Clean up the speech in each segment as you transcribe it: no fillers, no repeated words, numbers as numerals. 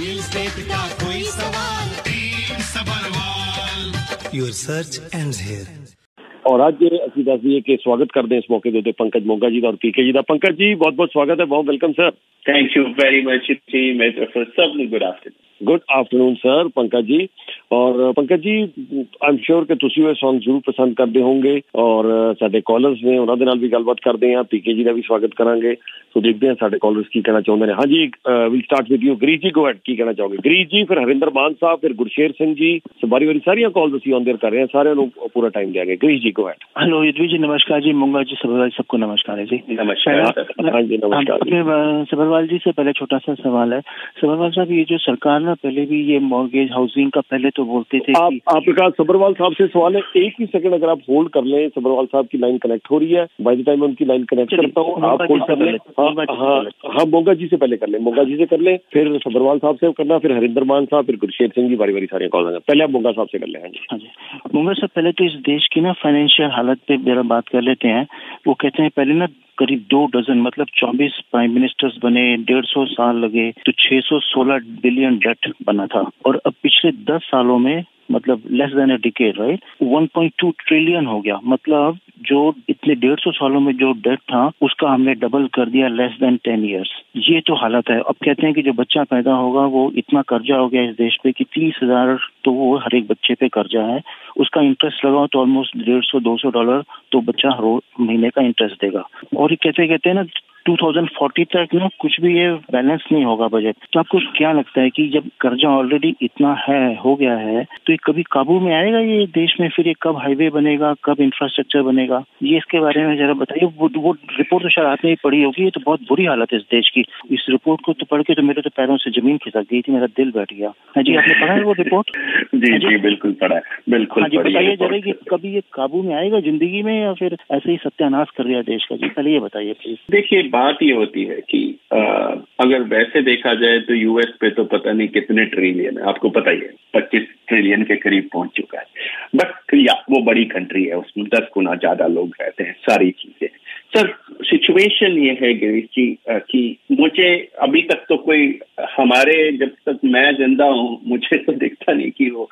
Real estate का कोई सवाल, team Sabharwal, your search ends here. और आज ਅਸੀਂ ਦੱਸ ਦਈਏ ਕਿ ਸਵਾਗਤ ਕਰਦੇ ਇਸ ਮੌਕੇ ਦੇ ਉੱਤੇ ਪੰਕਜ ਮੋਗਾ ਜੀ ਦਾ ਔਰ ਪੀਕੇ ਜੀ ਦਾ। ਪੰਕਜ ਜੀ ਬਹੁਤ ਬਹੁਤ ਸਵਾਗਤ ਹੈ, ਬਹੁਤ welcome sir. Thank you very much ji, मेरी तरफ से सबको good afternoon. Good afternoon sir Pankaj ji. और Pankaj ji I am sure ਕਿ ਤੁਸੀਂ ਇਹ Song ਜ਼ਰੂਰ ਪਸੰਦ ਕਰਦੇ ਹੋਵੋਗੇ ਔਰ ਸਾਡੇ ਕਾਲਰਸ ਨੇ ਉਹਨਾਂ ਦੇ ਨਾਲ ਵੀ ਗੱਲਬਾਤ ਕਰਦੇ ਹਾਂ, ਪੀਕੇ ਜੀ ਦਾ ਵੀ ਸਵਾਗਤ ਕਰਾਂਗੇ। ਸੋ ਦੇਖਦੇ ਹਾਂ ਸਾਡੇ ਕਾਲਰਸ ਕੀ ਕਹਿਣਾ ਚਾਹੁੰਦੇ ਨੇ। ਹਾਂਜੀ will start with you Girish ਜੀ, ਗੋ ਹੈਡ, ਕੀ ਕਹਿਣਾ ਚਾਹੋਗੇ? ਗਰੀਸ਼ ਜੀ, ਫਿਰ ਹਰਿੰਦਰ ਮਾਨ ਸਾਹਿਬ, ਫਿਰ ਗੁਰਸ਼ੇਰ ਸਿੰਘ ਜੀ, ਵਾਰੀ ਸਾਰੀਆਂ ਕਾਲਸ ਅਸੀਂ ਔਨ ਦੇयर ਕਰ ਰਹੇ ਹਾਂ, ਸਾਰਿਆਂ ਨੂੰ ਪੂਰਾ टाइम देंगे। गरीश जी गो हैड। हेलो यदवी जी, नमस्कार जी। मोंगा जी, सबरवाल, सबको नमस्कार है जी। नमस्कार। हाँ जी नमस्कार। सबरवाल जी से पहले छोटा सा सवाल है। सबरवाल साहब, ये जो सरकार ना पहले भी ये मॉर्गेज हाउसिंग का पहले तो बोलते थे आपके पास सबरवाल साहब से सवाल है, एक ही सेकंड अगर आप होल्ड कर लें। सबरवाल साहब की लाइन कनेक्ट हो रही है, बाय द टाइम उनकी लाइन कनेक्ट करता हूँ आप होल्ड कर लें। हाँ मोंगा जी से पहले कर लें, मोंगा जी से कर लें, फिर सबरवाल साहब से करना, फिर हरिंदर मान साहब, फिर गुरशेर सिंह जी, बारी सारे कॉल आएंगे। पहले आप मोंगा साहब से कर लें। हाँ जी मोंगा साहब, पहले तो इस देश की ना फाइनेंशियल हालत पे जरा बात कर लेते हैं। वो कहते हैं पहले ना करीब 2 डजन मतलब 24 प्राइम मिनिस्टर्स बने, 150 साल लगे तो 616 बिलियन डेट बना था। और अब पिछले 10 सालों में मतलब लेस देन अ डिकेड, राइट, 1.2 ट्रिलियन हो गया। मतलब जो इतने 150 सालों में जो डेट था उसका हमने डबल कर दिया लेस देन 10 इयर्स। ये तो हालत है। अब कहते हैं कि जो बच्चा पैदा होगा वो इतना कर्जा हो गया इस देश पे कि 30,000 तो वो हर एक बच्चे पे कर्जा है। उसका इंटरेस्ट लगाओ तो ऑलमोस्ट $150-200 तो बच्चा हर महीने का इंटरेस्ट देगा। और कहते हैं ना 2040 तक ना कुछ भी ये बैलेंस नहीं होगा बजट। तो आपको क्या लगता है कि जब कर्जा ऑलरेडी इतना हो गया है तो ये कभी काबू में आएगा ये देश में? फिर ये कब हाईवे बनेगा, कब इंफ्रास्ट्रक्चर बनेगा, ये इसके बारे में जरा बताइए। वो रिपोर्ट तो शायद आपने ही पढ़ी होगी, ये तो बहुत बुरी हालत है इस देश की। इस रिपोर्ट को तो पढ़ के तो मेरे तो पैरों से जमीन खिसक गई थी, मेरा दिल बैठ गया। हाँ जी, आपने पढ़ा है वो रिपोर्ट? जी बिल्कुल पढ़ा है, बिल्कुल। हाँ जी, बताइए जरा कि कभी ये काबू में आएगा जिंदगी में या फिर ऐसे ही सत्यानाश कर दिया देश का? जी पहले ये बताइए प्लीज। देखिए, बात ये होती है कि अगर वैसे देखा जाए तो यूएस पे तो पता नहीं कितने ट्रिलियन है, आपको पता ही है, 25 ट्रिलियन के करीब पहुंच चुका है। बट वो बड़ी कंट्री है, उसमें 10 गुना ज्यादा लोग रहते हैं, सारी चीजें। सर सिचुएशन ये है गिरीश जी कि मुझे अभी तक तो कोई जब तक मैं जिंदा हूँ मुझे तो दिखता नहीं कि वो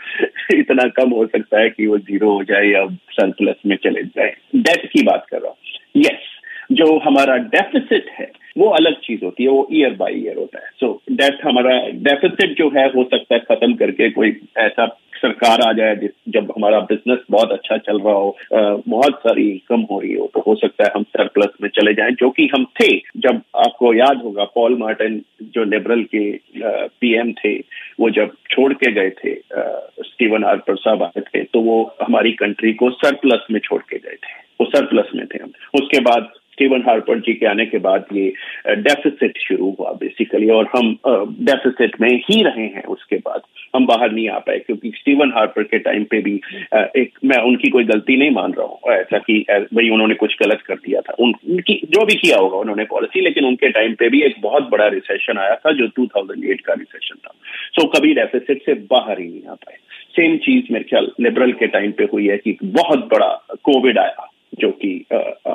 इतना कम हो सकता है कि वो जीरो हो जाए या सरप्लस में चले जाए। डेट की बात कर रहा हूँ। यस, जो हमारा डेफिसिट है वो अलग चीज होती है, वो ईयर बाय ईयर होता है। सो डेट हमारा डेफिसिट जो है हो सकता है खत्म करके कोई ऐसा सरकार आ जाए जब हमारा बिजनेस बहुत अच्छा चल रहा हो, बहुत सारी इनकम हो रही हो, तो हो सकता है हम सरप्लस में चले जाएं, जो कि हम थे। जब आपको याद होगा पॉल मार्टिन जो लिबरल के पीएम थे, वो जब छोड़ के गए थे, स्टीवन हार्पर साहब आए थे, तो वो हमारी कंट्री को सरप्लस में छोड़ के गए थे, वो सरप्लस में थे हम। उसके बाद स्टीवन हार्पर जी के आने के बाद ये डेफिसिट शुरू हुआ बेसिकली, और हम डेफिसिट में ही रहे हैं। उसके बाद हम बाहर नहीं आ पाए क्योंकि स्टीवन हार्पर के टाइम पे भी मैं उनकी कोई गलती नहीं मान रहा हूँ ऐसा कि भाई उन्होंने कुछ गलत कर दिया था, उनकी जो भी किया होगा उन्होंने पॉलिसी, लेकिन उनके टाइम पे भी एक बहुत बड़ा रिसेशन आया था जो 2008 का रिसेशन था। सो कभी डेफिसिट से बाहर ही नहीं आ पाए। सेम चीज मेरे ख्याल लिबरल के टाइम पे हुई है कि बहुत बड़ा कोविड आया जो कि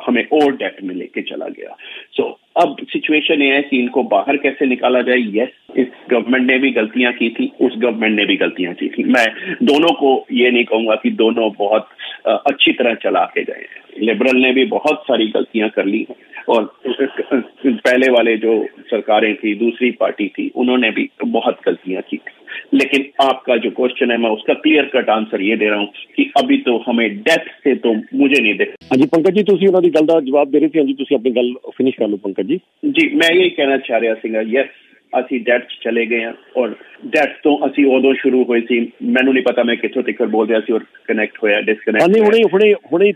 हमें और डेट में लेके चला गया। सो अब सिचुएशन ये है कि इनको बाहर कैसे निकाला जाए। यस, इस गवर्नमेंट ने भी गलतियां की थी, उस गवर्नमेंट ने भी गलतियां की थी। मैं दोनों को ये नहीं कहूंगा कि दोनों बहुत अच्छी तरह चला के गए हैं। लिबरल ने भी बहुत सारी गलतियां कर ली हैं और पहले वाले जो सरकारें थी, दूसरी पार्टी थी, उन्होंने भी बहुत गलतियां की थी। लेकिन आपका जो क्वेश्चन है मैं उसका क्लियर कट आंसर ये दे रहा हूँ कि अभी तो हमें डेथ से तो मुझे नहीं दिख। हाँ जी पंकज जी, तुसी उन्होंने गल दा जवाब दे रहे थे। हाँ जी, तुसी अपनी गल फिनिश कर लो पंकज जी। जी मैं यही कहना चाह रहा सीगा। यस, ਅਸੀਂ ਡੈਟ ਚਲੇ ਗਏ ਹਾਂ ਔਰ ਡੈਟ ਤੋਂ ਅਸੀਂ ਉਦੋਂ ਸ਼ੁਰੂ ਹੋਏ ਸੀ। ਮੈਨੂੰ ਨਹੀਂ ਪਤਾ ਮੈਂ ਕਿੱਥੋਂ ਤੱਕ ਬੋਲ ਰਿਹਾ ਸੀ ਔਰ ਕਨੈਕਟ ਹੋਇਆ, ਡਿਸਕਨੈਕਟ। ਨਹੀਂ ਹੁਣੇ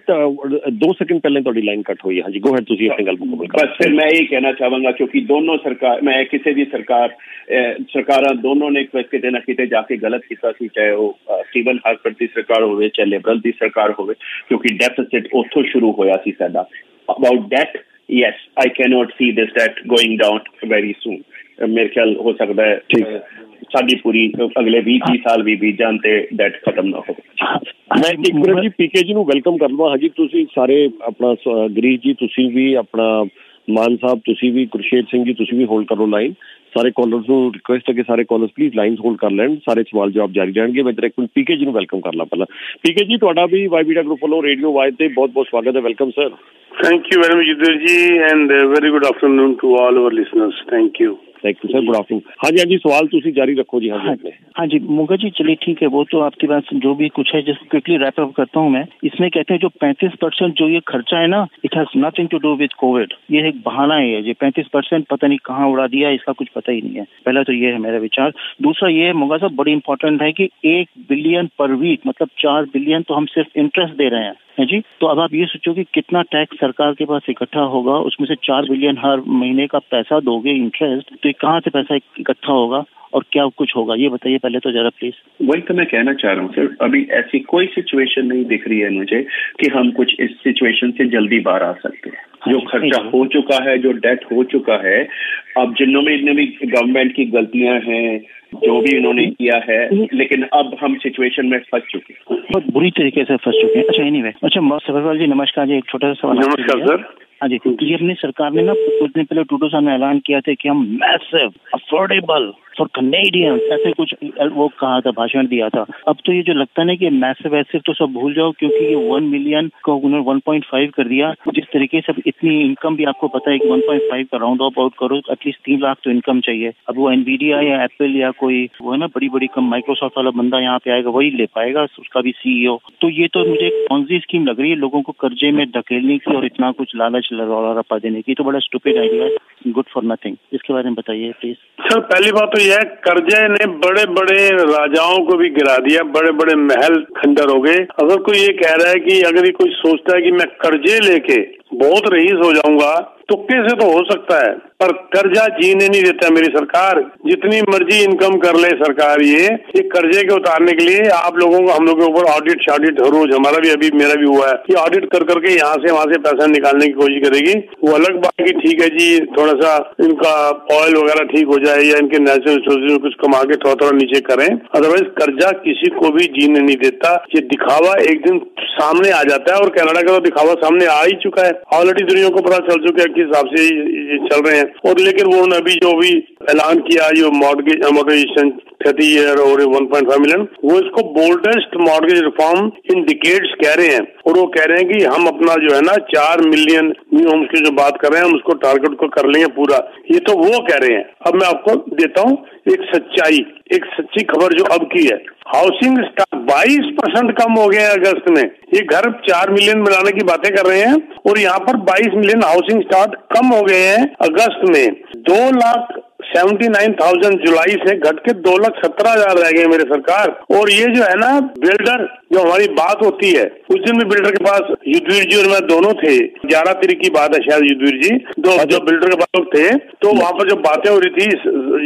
2 ਸੈਕਿੰਡ ਪਹਿਲੇ ਤੁਹਾਡੀ ਲਾਈਨ ਕੱਟ ਹੋਈ ਹੈ। ਹਾਂਜੀ ਗੋ ਹੈਡ, ਤੁਸੀਂ ਆਪਣੀ ਗੱਲ ਮੁਕੰਮਲ ਕਰੋ। ਬਸ ਫਿਰ ਮੈਂ ਇਹ ਕਹਿਣਾ ਚਾਹਾਂਗਾ ਕਿਉਂਕਿ ਦੋਨੋਂ ਸਰਕਾਰ, ਮੈਂ ਕਿਸੇ ਦੀ ਸਰਕਾਰਾਂ ਦੋਨੋਂ ਨੇ ਕਿਤੇ ਨਾ ਕਿਤੇ ਜਾ ਕੇ ਗਲਤ ਕੀਤਾ ਸੀ, ਚਾਹੇ ਉਹ ਸਟੀਵਨ ਹਾਰਪਰ ਦੀ ਸਰਕਾਰ ਹੋਵੇ ਚਾਹੇ ਲਿਬਰਲ ਦੀ ਸਰਕਾਰ ਹੋਵੇ, ਕਿਉਂਕਿ ਡੈਫਿਸਿਟ ਉੱਥੋਂ ਸ਼ੁਰੂ ਹੋਇਆ ਸੀ ਸਾਡਾ। About that, yes, I cannot see this debt going down very soon. मेरे ख्याल हो सकता है साड़ी पूरी अगले 20-30 साल भी बीत जान ते डेट खत्म ना हो। मैं एक मिनट जी पीके जी ਨੂੰ ਵੈਲਕਮ ਕਰ ਲਵਾਂ। ਹਾਂਜੀ ਤੁਸੀਂ ਸਾਰੇ ਆਪਣਾ ਗਰੀਸ਼ ਜੀ, ਤੁਸੀਂ ਵੀ ਆਪਣਾ ਮਾਨ ਸਾਹਿਬ ਤੁਸੀਂ ਵੀ, ਗੁਰਸ਼ੇਰ ਸਿੰਘ ਜੀ ਤੁਸੀਂ ਵੀ ਹੋਲਡ ਕਰੋ ਲਾਈਨ। ਸਾਰੇ ਕਾਲਰਸ ਨੂੰ ਰਿਕੁਐਸਟ ਹੈ ਕਿ ਸਾਰੇ ਕਾਲਰਸ ਪਲੀਜ਼ ਲਾਈਨ ਹੋਲਡ ਕਰ ਲੈਣ, ਸਾਰੇ ਸਵਾਲ ਜਵਾਬ ਜਾਰੀ ਰਹਿਣਗੇ। ਮੈਂ ਡਾਇਰੈਕਟ ਪੀਕੇ ਜੀ ਨੂੰ ਵੈਲਕਮ ਕਰ ਲਾਂ ਪਹਿਲਾਂ। ਪੀਕੇ ਜੀ ਤੁਹਾਡਾ ਵੀ ਵਾਈਬੀਡਾ ਗਰੁੱਪ ਵੱਲੋਂ ਰੇਡੀਓ ਵਾਇਦ ਤੇ ਬਹੁਤ ਬਹੁਤ ਸਵਾਗਤ ਹੈ। Welcome sir. Thank you very much, Yudhir ji, and very good afternoon to all our listeners. Thank you. Thank you sir, good afternoon. हाँ जी, हाँ जी, सवाल तुसी जारी रखो जी। हाँ जी मोगा जी, चलिए ठीक है, वो तो आपकी बात जो भी कुछ है जिसको क्विकली रैप अप करता हूँ मैं। इसमें कहते हैं जो 35% जो ये खर्चा है ना, it has nothing to do with COVID. ये एक बहाना है, ये 35% पता नहीं कहाँ उड़ा दिया, इसका कुछ पता ही नहीं है। पहला तो ये है मेरा विचार। दूसरा ये मोगा साहब बड़ी इंपॉर्टेंट है कि 1 बिलियन पर वीक, मतलब 4 बिलियन तो हम सिर्फ इंटरेस्ट दे रहे हैं जी। तो अब आप ये सोचो कि कितना टैक्स सरकार के पास इकट्ठा होगा, उसमें से 4 बिलियन हर महीने का पैसा दोगे इंटरेस्ट, तो कहाँ से पैसा इकट्ठा होगा और क्या कुछ होगा, ये बताइए पहले तो जरा प्लीज। वही तो मैं कहना चाह रहा हूँ सर, अभी ऐसी कोई सिचुएशन नहीं दिख रही है मुझे कि हम कुछ इस सिचुएशन से जल्दी बाहर आ सकते हैं। जो खर्चा हो चुका है, जो डेट हो चुका है, अब जिन्होंने भी गवर्नमेंट की गलतियां हैं, जो भी इन्होंने किया है, लेकिन अब हम सिचुएशन में फंस चुके हैं, बहुत बुरी तरीके से फंस चुके हैं। अच्छा एनीवे, अच्छा सफरवाल जी नमस्कार जी, एक छोटा सा सवाल। नमस्कार सर। हाँ जी, ये अपनी सरकार ने ना कुछ दिन पहले टूडो साहब ने ऐलान किया था कि हम मैसिव अफोर्डेबल फॉर कनेडियंस ऐसे कुछ वो कहा था, भाषण दिया था। अब तो ये जो लगता है ना कि मैसिव ऐसे तो सब भूल जाओ, क्योंकि ये 1 मिलियन को उन्होंने 1.5 कर दिया। जिस तरीके से इतनी इनकम भी आपको पता है कि 1.5 का राउंड ऑफ आउट करो, एटलीस्ट 3 लाख तो इनकम चाहिए। अब वो एनवीडिया या एप्पल या कोई वो है ना बड़ी कम माइक्रोसॉफ्ट वाला बंदा यहाँ पे आएगा, वही ले पाएगा, उसका भी CEO। तो ये तो मुझे पॉन्जी स्कीम लग रही है, लोगों को कर्जे में धकेलने की और इतना कुछ लालच रपा देने की। तो बड़ा स्टूपिड आइडिया है, गुड फॉर नथिंग। इसके बारे में बताइए प्लीज। सर पहली बात तो यह कर्जे ने बड़े बड़े राजाओं को भी गिरा दिया, बड़े बड़े महल खंडर हो गए। अगर कोई ये कह रहा है कि अगर ये कोई सोचता है कि मैं कर्जे लेके बहुत रईस हो जाऊंगा, तो कैसे तो हो सकता है, पर कर्जा जीने नहीं देता मेरी सरकार। जितनी मर्जी इनकम कर ले सरकार, ये कर्जे के उतारने के लिए आप लोगों को, हम लोगों के ऊपर ऑडिट शाडिट हर रोज, हमारा भी अभी मेरा भी हुआ है कि ऑडिट कर करके यहाँ से वहाँ से पैसा निकालने की कोशिश करेगी। वो अलग बात की ठीक है जी, थोड़ा सा इनका ऑयल वगैरह ठीक हो जाए या इनके नेचुरल रिसोर्सेज में कुछ कमा के थोड़ा नीचे करें, अदरवाइज कर्जा किसी को भी जीने नहीं देता। ये दिखावा एक दिन सामने आ जाता है, और कनाडा का तो दिखावा सामने आ ही चुका है, ऑलरेडी दुनिया को पता चल चुका है किस हिसाब से ये चल रहे हैं। और लेकिन वो अभी जो भी ऐलान किया जो मॉर्गेज अमोर्टाइजेशन 30 ईयर और 1.5 मिलियन, वो इसको boldest mortgage reform in decades कह रहे हैं। और वो कह रहे हैं कि हम अपना जो है ना 4 मिलियन न्यू होम्स की जो बात कर रहे हैं, हम उसको टारगेट को कर लेंगे पूरा। ये तो वो कह रहे हैं। अब मैं आपको देता हूँ एक सच्ची खबर जो अब की है। हाउसिंग स्टॉक 22% कम हो गया है अगस्त में। ये घर 4 मिलियन बनाने की बातें कर रहे हैं और यहाँ पर 22 मिलियन हाउसिंग स्टॉक कम हो गए हैं अगस्त में। 2,79,000 जुलाई से घट के 2,17,000 रह गए मेरे सरकार। और ये जो है ना बिल्डर, जो हमारी बात होती है, उस दिन भी बिल्डर के पास युद्धवीर जी और मैं दोनों थे। 11 तारीख की बात है शायद, युद्धवीर जी जो बिल्डर के पास लोग थे, तो वहाँ पर जो बातें हो रही थी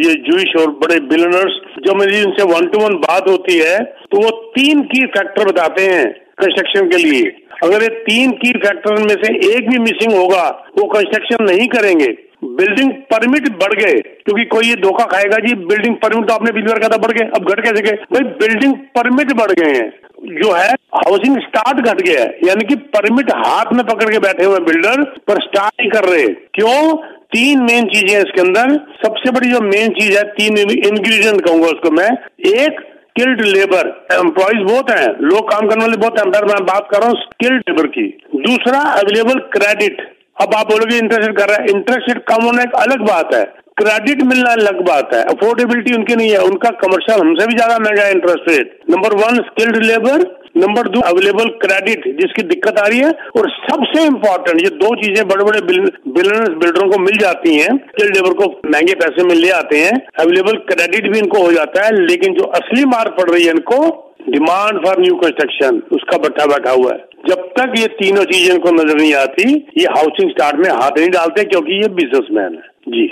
ये जूइश और बड़े बिलियनर्स, जो मेरी उनसे 1-to-1 बात होती है, तो वो 3 की फैक्टर बताते हैं कंस्ट्रक्शन के लिए। अगर ये 3 की फैक्टर में से एक भी मिसिंग होगा, वो कंस्ट्रक्शन नहीं करेंगे। बिल्डिंग परमिट बढ़ गए, क्योंकि कोई ये धोखा खाएगा जी बिल्डिंग परमिट तो आपने पिछली बार कहा था बढ़ गए, अब घट कैसे गए भाई? बिल्डिंग परमिट बढ़ गए हैं, जो है हाउसिंग स्टार्ट घट गया है। यानी कि परमिट हाथ में पकड़ के बैठे हुए बिल्डर पर स्टार्ट नहीं कर रहे। क्यों? 3 मेन चीजें इसके अंदर। सबसे बड़ी जो मेन चीज है, 3 इंग्रेडिएंट कहूंगा उसको मैं। एक, स्किल्ड लेबर, एम्प्लॉइज बहुत हैं, लोग काम करने वाले बहुत हैं, मैं बात कर रहा हूँ स्किल्ड लेबर की। दूसरा, अवेलेबल क्रेडिट। अब आप बोलोगे इंटरेस्ट रेट कर रहा है, इंटरेस्ट रेट कम होना एक अलग बात है, क्रेडिट मिलना अलग बात है। अफोर्डेबिलिटी उनकी नहीं है, उनका कमर्शियल हमसे भी ज्यादा महंगा है interest rate. Number 1 skilled labour, number 2 available credit जिसकी दिक्कत आ रही है, और सबसे इम्पोर्टेंट ये 2 चीजें बड़े बड़े बिल्डरों को मिल जाती हैं। स्किल्ड लेबर को महंगे पैसे में ले आते हैं, अवेलेबल क्रेडिट भी इनको हो जाता है, लेकिन जो असली मार पड़ रही है इनको, डिमांड फॉर न्यू कंस्ट्रक्शन, उसका बट्टा बैठा हुआ है। जब तक ये तीनों चीजें इनको नजर नहीं आती, ये हाउसिंग स्टार्ट में हाथ नहीं डालते, क्योंकि ये बिजनेसमैन है जी।